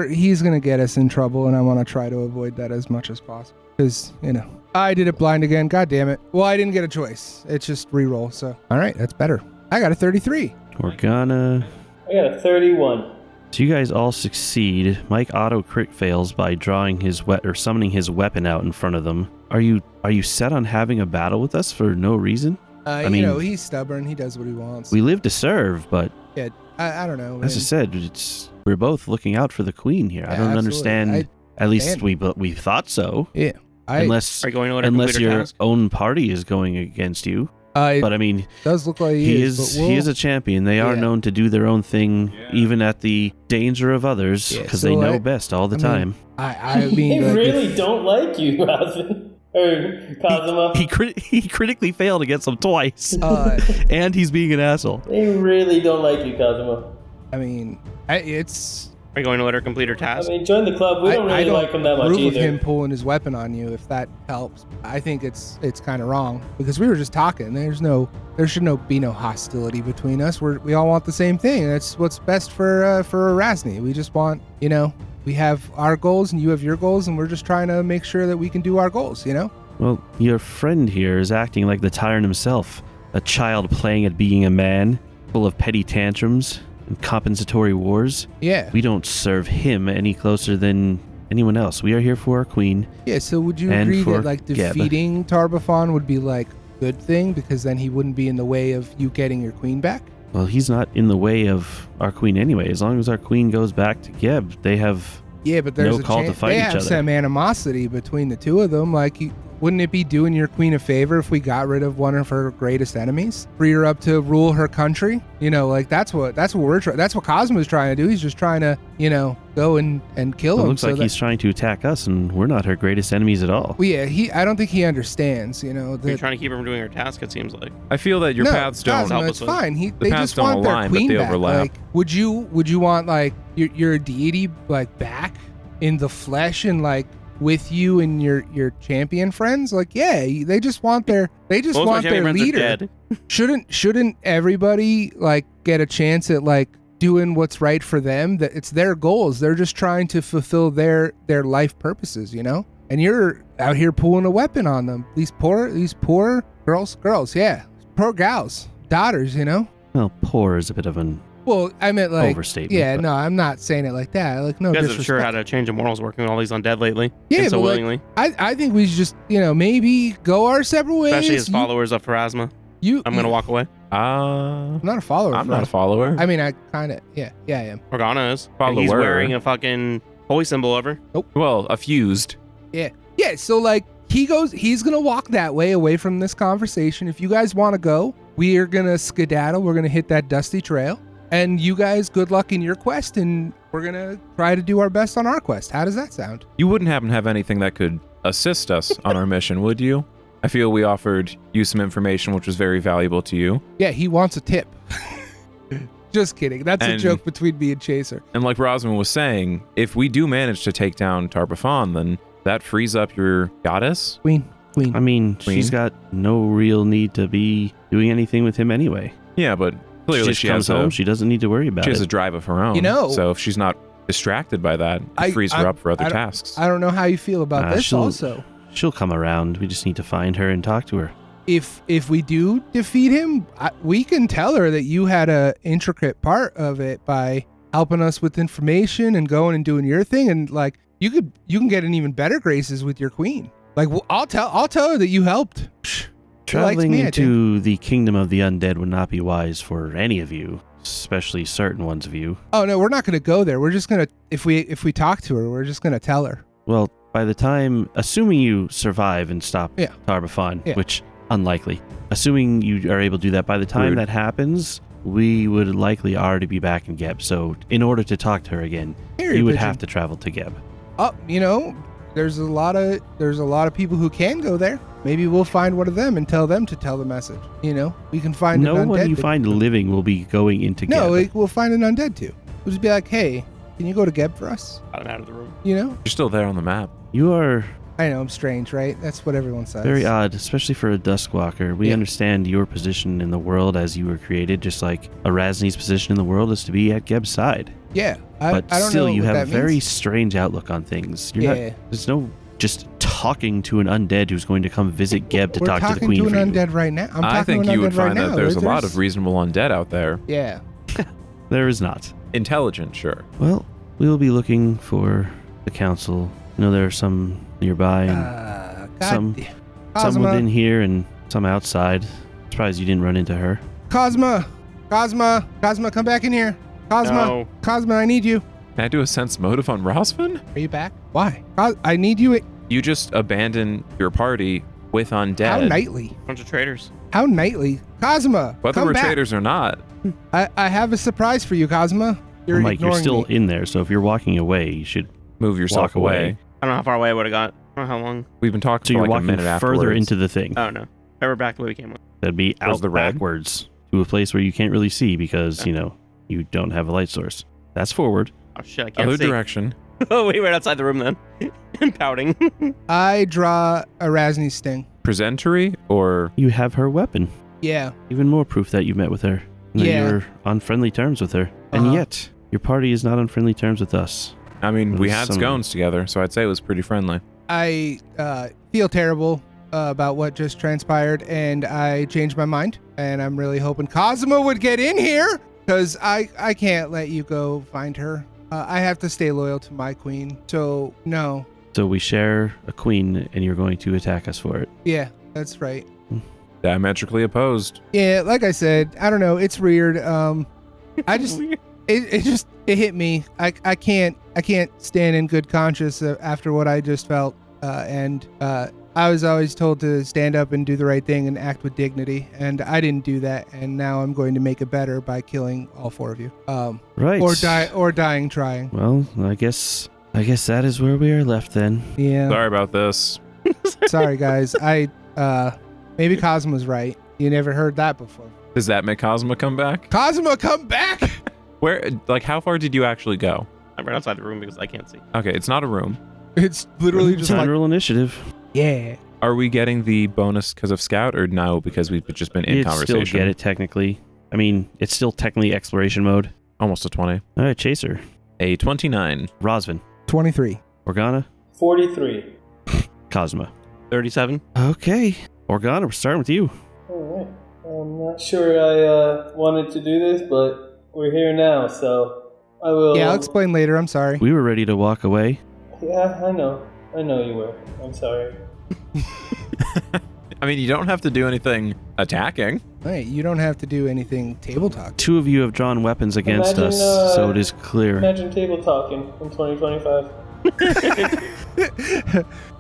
Speaker 2: He's gonna get us in trouble, and I want to try to avoid that as much as possible. Because I did it blind again. God damn it. Well, I didn't get a choice. It's just reroll. So all right, that's better. I got a 33.
Speaker 1: Organa.
Speaker 4: I got a 31.
Speaker 1: So you guys all succeed. Mike auto crit fails by drawing summoning his weapon out in front of them. Are you set on having a battle with us for no reason? I mean,
Speaker 2: He's stubborn. He does what he wants.
Speaker 1: We live to serve, but
Speaker 2: Yeah, I don't know.
Speaker 1: as I
Speaker 2: man.
Speaker 1: said, we're both looking out for the queen here. I
Speaker 2: Yeah,
Speaker 1: don't
Speaker 2: absolutely.
Speaker 1: understand. At least
Speaker 2: understand.
Speaker 1: we thought so.
Speaker 2: Yeah.
Speaker 1: Unless
Speaker 5: Are you going to let her complete her
Speaker 1: your
Speaker 5: task?
Speaker 1: own party is going against you.
Speaker 2: It
Speaker 1: But I mean,
Speaker 2: does look like
Speaker 1: he
Speaker 2: is.
Speaker 1: is
Speaker 2: but
Speaker 1: he is a champion. They are
Speaker 2: Yeah.
Speaker 1: known to do their own thing, even at the danger of others,
Speaker 2: Yeah,
Speaker 1: because
Speaker 2: so
Speaker 1: they know
Speaker 2: I-
Speaker 1: best all the
Speaker 2: I mean,
Speaker 1: time.
Speaker 2: I
Speaker 4: They
Speaker 2: mean, like,
Speaker 4: really don't like you, Osmond. Or Cosima.
Speaker 1: He critically failed against them twice, and he's being an asshole.
Speaker 4: They really don't like you, Cosima.
Speaker 2: I mean, it's.
Speaker 5: Are you going to let her complete her
Speaker 4: I
Speaker 5: task?
Speaker 4: mean, join the club. We don't
Speaker 2: I
Speaker 4: really
Speaker 2: don't
Speaker 4: like him that much
Speaker 2: approve of
Speaker 4: either.
Speaker 2: him pulling his weapon on you. If that helps, I think it's kind of wrong because we were just talking. There should be no hostility between us. We all want the same thing. That's what's best for Erasni. We just want, we have our goals and you have your goals, and we're just trying to make sure that we can do our goals.
Speaker 1: Well, your friend here is acting like the tyrant himself, a child playing at being a man, full of petty tantrums and compensatory wars.
Speaker 2: Yeah.
Speaker 1: We don't serve him any closer than anyone else. We are here for our queen.
Speaker 2: Yeah. So would you
Speaker 1: And
Speaker 2: agree
Speaker 1: for
Speaker 2: that like
Speaker 1: Geb.
Speaker 2: defeating Tarbafon would be like good thing because then he wouldn't be in the way of you getting your queen back?
Speaker 1: Well, he's not in the way of our queen anyway. As long as our queen goes back to Geb, they have
Speaker 2: Yeah, but there's
Speaker 1: no
Speaker 2: a
Speaker 1: call to
Speaker 2: chance
Speaker 1: fight
Speaker 2: they
Speaker 1: each
Speaker 2: have
Speaker 1: other.
Speaker 2: some animosity between the two of them. Like, wouldn't it be doing your queen a favor if we got rid of one of her greatest enemies, free her up to rule her country? Like that's what we're trying. That's what Cosmo's trying to do. He's just trying to, go and kill
Speaker 1: It
Speaker 2: him.
Speaker 1: looks like he's trying to attack us, and we're not her greatest enemies at all.
Speaker 2: Well, yeah, I don't think he understands.
Speaker 5: You're
Speaker 2: That
Speaker 5: trying to keep her from doing her task, it seems like.
Speaker 3: I feel that your
Speaker 2: no,
Speaker 3: paths don't
Speaker 2: Cosmo,
Speaker 5: help
Speaker 2: it's
Speaker 5: us with-
Speaker 2: fine. They
Speaker 3: paths
Speaker 2: just
Speaker 3: don't
Speaker 2: want their
Speaker 3: align, but
Speaker 2: queen
Speaker 3: they
Speaker 2: back.
Speaker 3: overlap.
Speaker 2: Like, would you want like your deity like back in the flesh and like with you and your champion friends? Like, yeah, they just want their
Speaker 5: Most of my champion friends are
Speaker 2: leader.
Speaker 5: dead.
Speaker 2: Shouldn't everybody like get a chance at like doing what's right for them? That it's their goals. They're just trying to fulfill their life purposes, And you're out here pulling a weapon on them. These poor girls, yeah, poor gals, daughters,
Speaker 1: Well, poor is a bit of an
Speaker 2: Well, I meant like
Speaker 1: overstatement.
Speaker 2: yeah,
Speaker 1: but-
Speaker 2: no, I'm not saying it like that. Like no
Speaker 5: You guys have
Speaker 2: disrespect.
Speaker 5: sure had a change of morals working with all these undead lately.
Speaker 2: Yeah,
Speaker 5: and so
Speaker 2: but, like,
Speaker 5: willingly.
Speaker 2: I think we should just maybe go our separate ways.
Speaker 5: Especially as
Speaker 2: You-
Speaker 5: followers of Pharasma.
Speaker 2: You,
Speaker 5: I'm going to walk away.
Speaker 2: I'm not a follower.
Speaker 3: I'm
Speaker 2: of
Speaker 3: not a
Speaker 2: Rust.
Speaker 3: follower.
Speaker 2: I mean, I kind of I am.
Speaker 5: Organa is. And
Speaker 3: Follower.
Speaker 5: he's wearing a fucking holy symbol over.
Speaker 3: Well, a fused.
Speaker 2: Yeah, so like he's gonna walk that way away from this conversation. If you guys want to go, we are gonna skedaddle. We're gonna hit that dusty trail. And you guys, good luck in your quest, and we're gonna try to do our best on our quest. How does that sound?
Speaker 3: You wouldn't happen to have anything that could assist us on our mission, would you? I feel we offered you some information which was very valuable to you.
Speaker 2: Yeah, he wants a tip. Just kidding. That's a joke between me and Chaser.
Speaker 3: And like Rosman was saying, if we do manage to take down Tarbafon, then that frees up your goddess?
Speaker 2: Queen.
Speaker 1: I mean, she's got no real need to be doing anything with him anyway.
Speaker 3: Yeah, but clearly
Speaker 1: she comes home. She doesn't need to worry about it.
Speaker 3: She has a drive of her own.
Speaker 2: You know,
Speaker 3: so if she's not distracted by that, it frees her up for other tasks.
Speaker 2: I don't know how you feel about this also.
Speaker 1: She'll come around. We just need to find her and talk to her.
Speaker 2: If we do defeat him, we can tell her that you had a intricate part of it by helping us with information and going and doing your thing, and like you can get in even better graces with your queen. Like I'll tell her that you helped.
Speaker 1: Traveling into the kingdom of the undead would not be wise for any of you, especially certain ones of you.
Speaker 2: Oh no, we're not going to go there. We're just gonna if we talk to her, we're just gonna tell her.
Speaker 1: Well, by the time, assuming you survive and stop Tarbafon, which unlikely, assuming you are able to do that, by the time that happens, we would likely already be back in Geb. So in order to talk to her again, you would have to travel to Geb.
Speaker 2: Oh, there's a lot of people who can go there. Maybe we'll find one of them and tell them to tell the message. We can find
Speaker 1: no one you find living will be going into Geb.
Speaker 2: No, we'll find an undead too. We'll just be like, hey, can you go to Geb for us?
Speaker 5: I'm out of the room.
Speaker 3: You're still there on the map.
Speaker 1: You are.
Speaker 2: I know, I'm strange, right? That's what everyone says.
Speaker 1: Very odd, especially for a Duskwalker. We understand your position in the world as you were created, just like Erasni's position in the world is to be at Geb's side.
Speaker 2: Yeah,
Speaker 1: but
Speaker 2: I don't
Speaker 1: still,
Speaker 2: know
Speaker 1: you
Speaker 2: what
Speaker 1: have a
Speaker 2: that
Speaker 1: very
Speaker 2: means.
Speaker 1: strange outlook on things. There's no just talking to an undead who's going to come visit Geb to talk to the queen.
Speaker 2: We're talking
Speaker 1: to
Speaker 2: an undead right now.
Speaker 3: I think you would find that there's a lot of reasonable undead out there.
Speaker 2: Yeah.
Speaker 1: There is not.
Speaker 3: Intelligent, sure.
Speaker 1: Well, we will be looking for the council. I know there are some nearby and some within here and some outside. Surprised you didn't run into her.
Speaker 2: Cosma, come back in here. Cosma, I need you.
Speaker 3: Can I do a sense motive on Rosvin?
Speaker 2: Are you back? Why? I need you.
Speaker 3: You just abandoned your party with undead.
Speaker 2: How nightly?
Speaker 5: Bunch of traitors.
Speaker 2: How nightly? Cosma,
Speaker 3: whether we're traitors or not.
Speaker 2: I have a surprise for you, Cosma.
Speaker 1: Mike, you're still in there, so if you're walking away, you should
Speaker 3: move yourself away.
Speaker 5: I don't know how far away I would have got. I don't know how long.
Speaker 3: We've been talking
Speaker 1: so
Speaker 3: for
Speaker 1: you're
Speaker 3: like a minute
Speaker 1: walking further
Speaker 3: afterwards.
Speaker 1: into the thing.
Speaker 5: Oh, no. We're back the way we came.
Speaker 1: That'd be out the backwards to a place where you can't really see because, you don't have a light source. That's forward.
Speaker 5: Oh, shit, I can't
Speaker 3: Other
Speaker 5: see.
Speaker 3: direction.
Speaker 5: Oh, wait, right outside the room then. And pouting.
Speaker 2: I draw Erasni's sting.
Speaker 3: Presentory or?
Speaker 1: You have her weapon.
Speaker 2: Yeah.
Speaker 1: Even more proof that you met with her. And that you're on friendly terms with her. And yet, your party is not on friendly terms with us.
Speaker 3: I mean, we had scones together, so I'd say it was pretty friendly.
Speaker 2: I feel terrible about what just transpired, and I changed my mind. And I'm really hoping Cosmo would get in here, because I can't let you go find her. I have to stay loyal to my queen, so no.
Speaker 1: So we share a queen, and you're going to attack us for it.
Speaker 2: Yeah, that's right.
Speaker 3: Diametrically opposed.
Speaker 2: Yeah, like I said, I don't know. It's weird. I just it hit me. I can't stand in good conscience after what I just felt. And I was always told to stand up and do the right thing and act with dignity, and I didn't do that. And now I'm going to make it better by killing all four of you.
Speaker 1: Right.
Speaker 2: Or dying trying.
Speaker 1: Well, I guess that is where we are left then.
Speaker 2: Yeah.
Speaker 3: Sorry about this.
Speaker 2: Sorry, guys. Maybe Cosmo's right. You never heard that before.
Speaker 3: Does that make Cosmo come back?
Speaker 2: Cosmo, come back!
Speaker 3: Where? Like, how far did you actually go?
Speaker 5: I'm right outside the room because I can't see.
Speaker 3: Okay, it's not a room.
Speaker 2: It's literally just like...
Speaker 1: roll initiative.
Speaker 2: Yeah.
Speaker 3: Are we getting the bonus because of Scout or no, because we've just been in conversation?
Speaker 1: You'd still get it technically. I mean, it's still technically exploration mode.
Speaker 3: Almost a 20.
Speaker 1: All right, Chaser.
Speaker 3: A 29.
Speaker 1: Rosvin.
Speaker 2: 23.
Speaker 1: Organa.
Speaker 4: 43.
Speaker 1: Cosma.
Speaker 5: 37.
Speaker 1: Okay. Organa, we're starting with you.
Speaker 4: All right. I'm not sure I wanted to do this, but we're here now, so I will...
Speaker 2: Yeah, I'll explain later. I'm sorry.
Speaker 1: We were ready to walk away.
Speaker 4: Yeah, I know. I know you were. I'm sorry.
Speaker 3: I mean, you don't have to do anything attacking.
Speaker 2: Hey, you don't have to do anything table talk.
Speaker 1: Two of you have drawn weapons against us, so it is clear.
Speaker 4: Imagine table talking in 2025.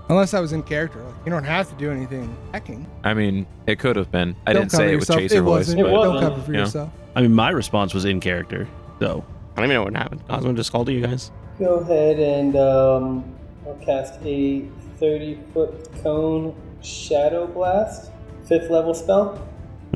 Speaker 2: Unless I was in character. Like, you don't have to do anything hacking.
Speaker 3: I mean, it could have been. I
Speaker 2: Don't
Speaker 3: didn't say
Speaker 2: cover
Speaker 3: it with
Speaker 2: yourself.
Speaker 3: chaser voice,
Speaker 2: wasn't.
Speaker 4: It
Speaker 3: but
Speaker 4: wasn't.
Speaker 2: Don't cover for
Speaker 3: you know.
Speaker 2: yourself.
Speaker 1: I mean, my response was in character. So
Speaker 5: I don't even know what happened. Cosmo just called you guys.
Speaker 4: Go ahead and I'll cast a 30-foot cone shadow blast. 5th level spell.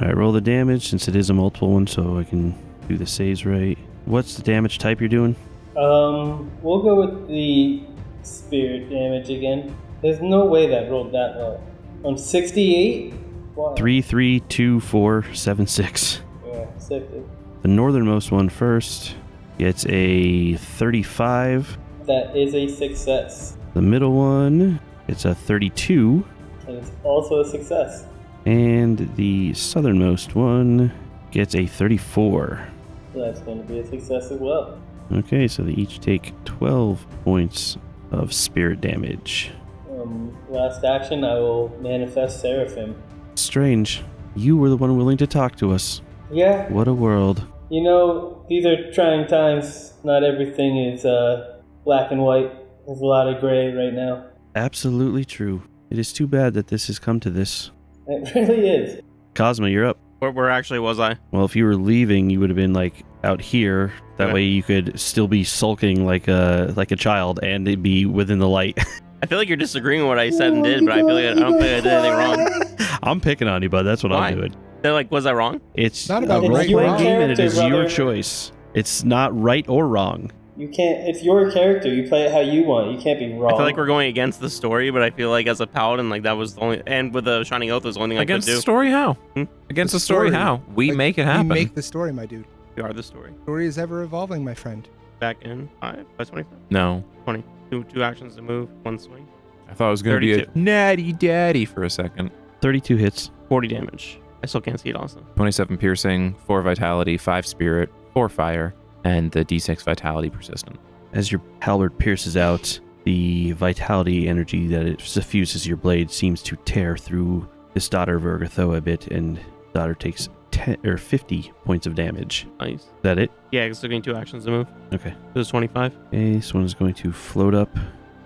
Speaker 1: all right, roll the damage since it is a multiple one, so I can do the saves right. What's the damage type you're doing?
Speaker 4: We'll go with the spirit damage again. There's no way that rolled that low. On 68? Wow.
Speaker 1: 3, 3, 2, 4, 7, 6.
Speaker 4: Yeah, 60.
Speaker 1: The northernmost one first gets a 35.
Speaker 4: That is a success.
Speaker 1: The middle one gets a 32.
Speaker 4: And it's also a success.
Speaker 1: And the southernmost one gets a 34.
Speaker 4: So that's going to be a success as well.
Speaker 1: Okay, so they each take 12 points of spirit damage.
Speaker 4: Last action, I will manifest Seraphim.
Speaker 1: Strange. You were the one willing to talk to us.
Speaker 4: Yeah,
Speaker 1: What a world.
Speaker 4: you know, these are trying times. Not everything is black and white. There's a lot of gray right now.
Speaker 1: Absolutely true. It is too bad that this has come to this.
Speaker 4: It really is.
Speaker 1: Cosmo, you're up.
Speaker 5: Where actually was I?
Speaker 1: Well, if you were leaving, you would have been like out here. That
Speaker 5: Okay.
Speaker 1: way you could still be sulking like a child and it'd be within the light.
Speaker 5: I feel like you're disagreeing with what I said and did, but I feel like I don't think I did anything wrong.
Speaker 1: I'm picking on you, bud. That's what
Speaker 5: Why?
Speaker 1: I'm doing.
Speaker 5: They're like, was I wrong?
Speaker 1: It's
Speaker 2: Not
Speaker 1: a
Speaker 2: about
Speaker 1: role
Speaker 2: right or
Speaker 1: playing
Speaker 2: wrong.
Speaker 1: game and it is
Speaker 4: Character,
Speaker 1: your
Speaker 4: brother.
Speaker 1: choice. It's not right or wrong.
Speaker 4: You can't. It's your character. You play it how you want. You can't be wrong.
Speaker 5: I feel like we're going against the story, but I feel like as a paladin, like that was the only, and with the Shining Oath was the only thing
Speaker 3: against
Speaker 5: I
Speaker 3: the
Speaker 5: could do.
Speaker 3: story, how?
Speaker 5: Hmm?
Speaker 3: Against
Speaker 2: The
Speaker 3: the story,
Speaker 2: story.
Speaker 3: how? We
Speaker 2: Like,
Speaker 3: make it happen.
Speaker 2: We make the story, my dude.
Speaker 5: We are the story.
Speaker 2: Story is ever evolving, my friend.
Speaker 5: Back in 5 by 25.
Speaker 3: No,
Speaker 5: 20. Two actions to move, one swing.
Speaker 3: I thought it was going to be a
Speaker 5: 32.
Speaker 3: natty daddy for a second.
Speaker 1: 32 hits.
Speaker 5: 40 damage. I still can't see it, also.
Speaker 3: 27 piercing, 4 vitality, 5 spirit, 4 fire, and the d6 vitality persistent.
Speaker 1: As your halberd pierces out, the vitality energy that it suffuses your blade seems to tear through this daughter of Urgatho a bit, and daughter takes 50 points of damage.
Speaker 5: Nice.
Speaker 1: Is that it?
Speaker 5: Yeah, it's still getting 2 actions to move.
Speaker 1: Okay.
Speaker 5: It was 25.
Speaker 1: Okay, this one is going to float up.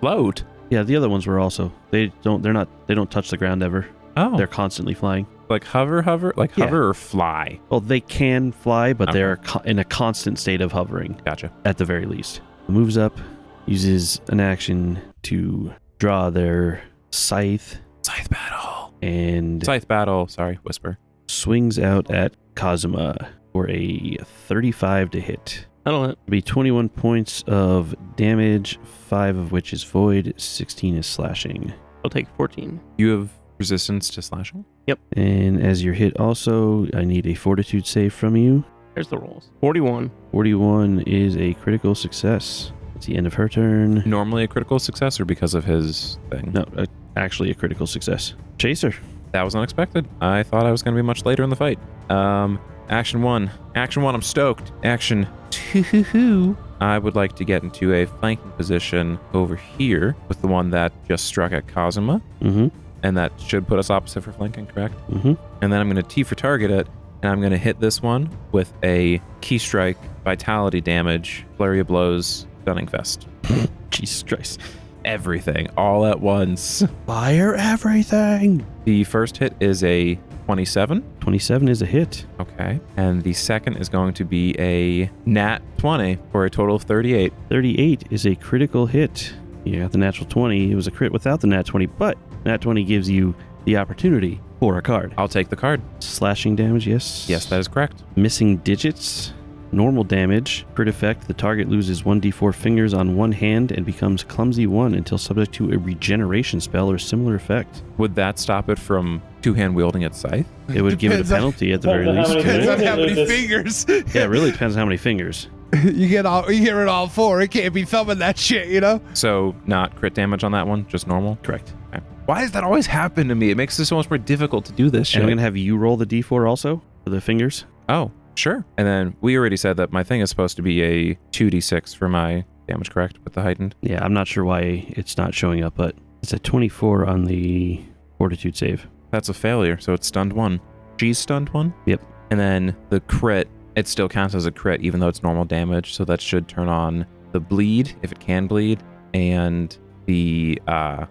Speaker 3: Float?
Speaker 1: Yeah, the other ones were also. They don't touch the ground ever.
Speaker 3: Oh.
Speaker 1: They're constantly flying.
Speaker 3: Like hover? Like
Speaker 1: Yeah.
Speaker 3: hover or fly?
Speaker 1: Well, they can fly, but
Speaker 3: Okay.
Speaker 1: they're in a constant state of hovering
Speaker 3: Gotcha.
Speaker 1: at the very least. Moves up, uses an action to draw their scythe
Speaker 3: Scythe battle.
Speaker 1: and
Speaker 3: Scythe battle. Sorry, whisper.
Speaker 1: swings out at Kazuma for a 35 to hit.
Speaker 5: That'll hit.
Speaker 1: It'll be 21 points of damage, 5 of which is void, 16 is slashing.
Speaker 5: I'll take 14.
Speaker 3: You have resistance to slashing?
Speaker 1: And as your hit also, I need a fortitude save from you.
Speaker 5: There's the rolls. 41.
Speaker 1: 41 is a critical success. It's the end of her turn.
Speaker 3: Normally a critical success or because of his thing?
Speaker 1: No, actually a critical success. Chaser.
Speaker 3: That was unexpected. I thought I was going to be much later in the fight. Action 1. Action 1, I'm stoked. Action 2. I would like to get into a flanking position over here with the one that just struck at Kazuma.
Speaker 1: Mm-hmm.
Speaker 3: And that should put us opposite for flanking, correct?
Speaker 1: Mm-hmm.
Speaker 3: And then I'm going to T for target it. And I'm going to hit this one with a key strike, vitality damage, flurry of blows, stunning fest.
Speaker 1: Jesus Christ.
Speaker 3: Everything all at once.
Speaker 1: Fire everything.
Speaker 3: The first hit is a 27.
Speaker 1: 27 is a hit.
Speaker 3: Okay. And the second is going to be a nat 20 for a total of 38.
Speaker 1: 38 is a critical hit. You got the natural 20. It was a crit without the nat 20, but nat 20 gives you the opportunity for a card.
Speaker 3: I'll take the card.
Speaker 1: Slashing damage, yes.
Speaker 3: Yes, that is correct.
Speaker 1: Missing digits. Normal damage. Crit effect. The target loses 1d4 fingers on one hand and becomes clumsy 1 until subject to a regeneration spell or similar effect.
Speaker 3: Would that stop it from two-hand wielding its scythe?
Speaker 1: It would give it a
Speaker 2: Depends on-
Speaker 1: penalty at the very
Speaker 4: Depends on
Speaker 1: least.
Speaker 4: how many
Speaker 2: Depends on how many
Speaker 4: Just-
Speaker 2: fingers.
Speaker 1: Yeah, it really depends on how many fingers.
Speaker 2: you get rid of all 4. It can't be thumbing that shit, you know?
Speaker 3: So not crit damage on that one, just normal?
Speaker 1: Correct.
Speaker 3: Okay. Why does that always happen to me? It makes it so much more difficult to do this shit.
Speaker 1: And I'm going to have you roll the d4 also for the fingers.
Speaker 3: Oh, sure. And then we already said that my thing is supposed to be a 2d6 for my damage, correct? With the heightened?
Speaker 1: Yeah, I'm not sure why it's not showing up, but it's a 24 on the fortitude save.
Speaker 3: That's a failure, so it's stunned 1. She's stunned 1?
Speaker 1: Yep.
Speaker 3: And then the crit, it still counts as a crit even though it's normal damage, so that should turn on the bleed, if it can bleed, and the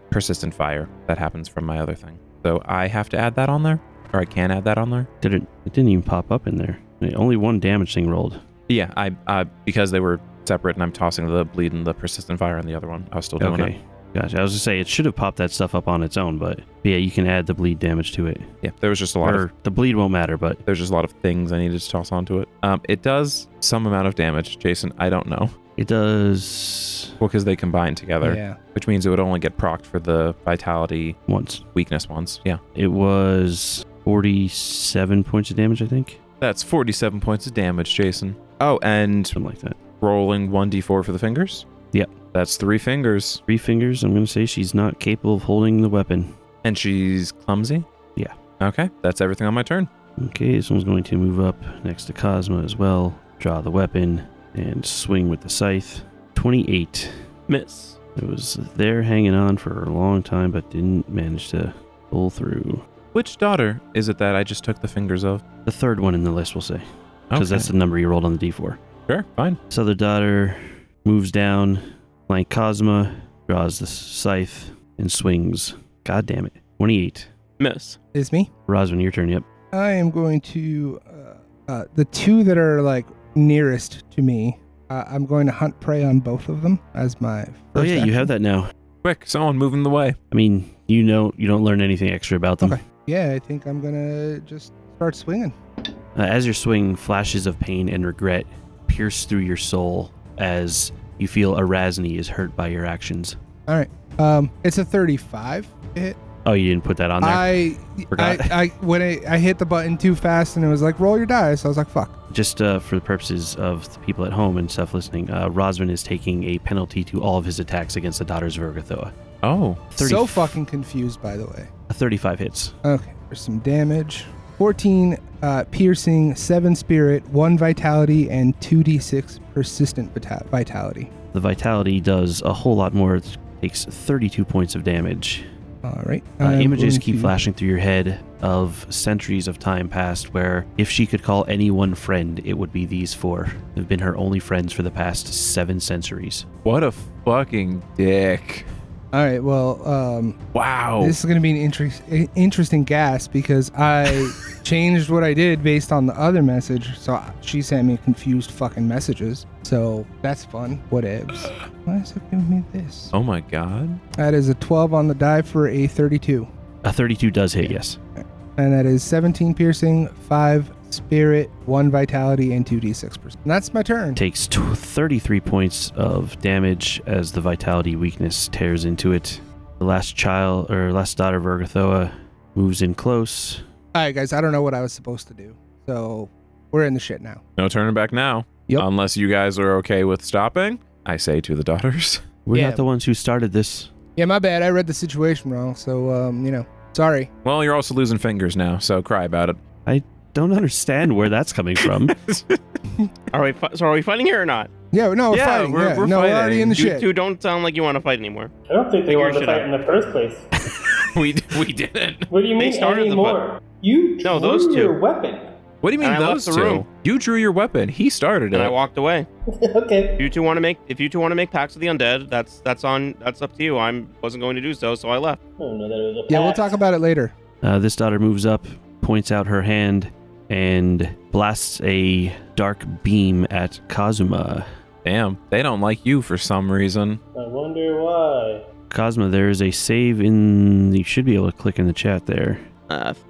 Speaker 3: persistent fire that happens from my other thing. So I have to add that on there, or I can add that on there.
Speaker 1: It didn't even pop up in there. Only one damage thing rolled.
Speaker 3: Yeah, I because they were separate, and I'm tossing the bleed and the persistent fire on the other one. I was still doing it.
Speaker 1: Okay. Gotcha. I was just say it should have popped that stuff up on its own, but yeah, you can add the bleed damage to it.
Speaker 3: Yeah, there was just a lot of
Speaker 1: the bleed won't matter, but
Speaker 3: there's just a lot of things I needed to toss onto it. It does some amount of damage, Jason. I don't know.
Speaker 1: It does
Speaker 3: Well, because they combine together,
Speaker 2: Yeah.
Speaker 3: which means it would only get procced for the vitality
Speaker 1: once.
Speaker 3: weakness ones. Yeah,
Speaker 1: It was 47 points of damage, I think.
Speaker 3: that's 47 points of damage, Jason. Oh, and
Speaker 1: Something like that.
Speaker 3: rolling 1d4 for the fingers.
Speaker 1: Yep.
Speaker 3: That's 3 fingers.
Speaker 1: 3 fingers. I'm going to say she's not capable of holding the weapon.
Speaker 3: And she's clumsy?
Speaker 1: Yeah.
Speaker 3: Okay, that's everything on my turn.
Speaker 1: Okay, this one's going to move up next to Cosma as well. Draw the weapon and swing with the scythe. 28.
Speaker 5: Miss.
Speaker 1: It was there hanging on for a long time, but didn't manage to pull through.
Speaker 3: Which daughter is it that I just took the fingers of?
Speaker 1: The third one in the list, we'll say. Because
Speaker 3: Okay.
Speaker 1: that's the number you rolled on the d4.
Speaker 3: Sure, fine.
Speaker 1: This other daughter moves down, flank Cosma, draws the scythe, and swings. God damn it. 28.
Speaker 5: Miss.
Speaker 2: Is me.
Speaker 1: Rosman, your turn, yep.
Speaker 2: I am going to the two that are like nearest to me. I'm going to hunt prey on both of them as my first
Speaker 1: Oh yeah, you
Speaker 2: action.
Speaker 1: have that now.
Speaker 3: Quick, someone move in the way.
Speaker 1: I mean, you don't learn anything extra about them.
Speaker 2: Okay. Yeah, I think I'm gonna just start swinging.
Speaker 1: As your swing, flashes of pain and regret pierce through your soul as you feel Erasni is hurt by your actions.
Speaker 2: All right. It's a 35 to hit.
Speaker 1: Oh, you didn't put that on there? Forgot.
Speaker 2: When I hit the button too fast and it was like roll your dice, I was like fuck.
Speaker 1: Just for the purposes of the people at home and stuff listening, Rosman is taking a penalty to all of his attacks against the Daughters of Urgathoa.
Speaker 3: Oh.
Speaker 1: 30
Speaker 2: So fucking confused, by the way.
Speaker 1: 35 hits.
Speaker 2: Okay, there's some damage. 14 piercing, 7 spirit, 1 vitality, and 2d6 persistent vitality.
Speaker 1: The vitality does a whole lot more. It takes 32 points of damage.
Speaker 2: All right.
Speaker 1: Images
Speaker 2: I'm
Speaker 1: keep
Speaker 2: going to-
Speaker 1: flashing through your head of centuries of time past where if she could call any one friend, it would be these 4. They've been her only friends for the past 7 centuries.
Speaker 3: What a fucking dick.
Speaker 2: All right, well,
Speaker 3: Wow.
Speaker 2: this is going to be an interesting gas because I changed what I did based on the other message. So she sent me confused fucking messages. So that's fun. Whatevs. Why is it giving me this?
Speaker 3: Oh my god.
Speaker 2: That is a 12 on the die for a 32.
Speaker 1: A 32 does hit, yes.
Speaker 2: And that is 17 piercing, 5 spirit, 1 vitality, and 2d6%. And that's my turn.
Speaker 1: Takes 33 points of damage as the vitality weakness tears into it. The last daughter of Urgathoa moves in close.
Speaker 2: All right, guys, I don't know what I was supposed to do. So we're in the shit now.
Speaker 3: No turning back now.
Speaker 2: Yep.
Speaker 3: Unless you guys are okay with stopping, I say to the daughters.
Speaker 1: We're
Speaker 2: Yeah.
Speaker 1: not the ones who started this.
Speaker 2: Yeah, my bad. I read the situation wrong. So, sorry.
Speaker 3: Well, you're also losing fingers now, so cry about it.
Speaker 1: Don't understand where that's coming from.
Speaker 5: Are we fighting here or not?
Speaker 2: Yeah, no, we're
Speaker 3: Yeah,
Speaker 2: fighting.
Speaker 3: we're
Speaker 2: no, we're
Speaker 3: fighting.
Speaker 2: already in the
Speaker 5: You
Speaker 2: shit.
Speaker 5: two don't sound like you want to fight anymore.
Speaker 4: I don't think they
Speaker 5: Figure
Speaker 4: wanted to
Speaker 5: shit
Speaker 4: fight
Speaker 5: out.
Speaker 4: in the first place.
Speaker 3: we didn't.
Speaker 4: What do you mean
Speaker 5: started the
Speaker 4: anymore? You
Speaker 5: No,
Speaker 4: drew
Speaker 5: those two.
Speaker 4: your weapon.
Speaker 3: What do you mean
Speaker 5: And I left
Speaker 3: those
Speaker 5: the
Speaker 3: two?
Speaker 5: room.
Speaker 3: You drew your weapon. He started
Speaker 5: And I
Speaker 3: it.
Speaker 5: walked away.
Speaker 4: Okay.
Speaker 5: If you two want to make pacts with the undead, that's up to you. I wasn't going to do so, so I left.
Speaker 4: I don't know that it was a
Speaker 2: Yeah, we'll
Speaker 4: pact.
Speaker 2: talk about it later.
Speaker 1: This daughter moves up, points out her hand, and blasts a dark beam at Kazuma.
Speaker 3: Damn, they don't like you for some reason.
Speaker 4: I wonder why.
Speaker 1: Cosma, there is a save in... You should be able to click in the chat there.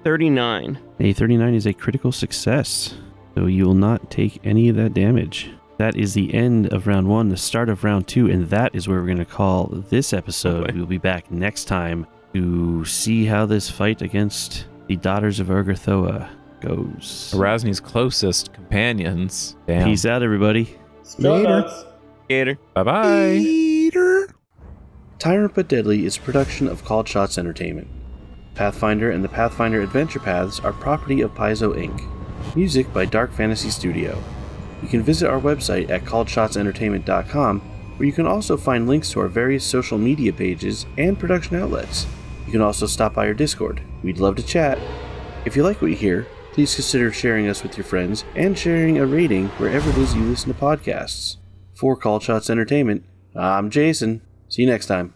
Speaker 5: 39.
Speaker 1: A 39 is a critical success, so you will not take any of that damage. That is the end of round 1, the start of round 2, and that is where we're going to call this episode.
Speaker 5: Okay.
Speaker 1: We'll be back next time to see how this fight against the Daughters of Urgathoa goes.
Speaker 3: Erasni's closest companions. Damn.
Speaker 1: Peace out, everybody.
Speaker 2: Later.
Speaker 4: Strauss.
Speaker 5: Gator.
Speaker 3: Bye-bye.
Speaker 2: Peter.
Speaker 1: Tyrant But Deadly is a production of Called Shots Entertainment. Pathfinder and the Pathfinder Adventure Paths are property of Paizo Inc. Music by Dark Fantasy Studio. You can visit our website at calledshotsentertainment.com, where you can also find links to our various social media pages and production outlets. You can also stop by our Discord. We'd love to chat. If you like what you hear, please consider sharing us with your friends and sharing a rating wherever it is you listen to podcasts. For Called Shots Entertainment, I'm Jason. See you next time.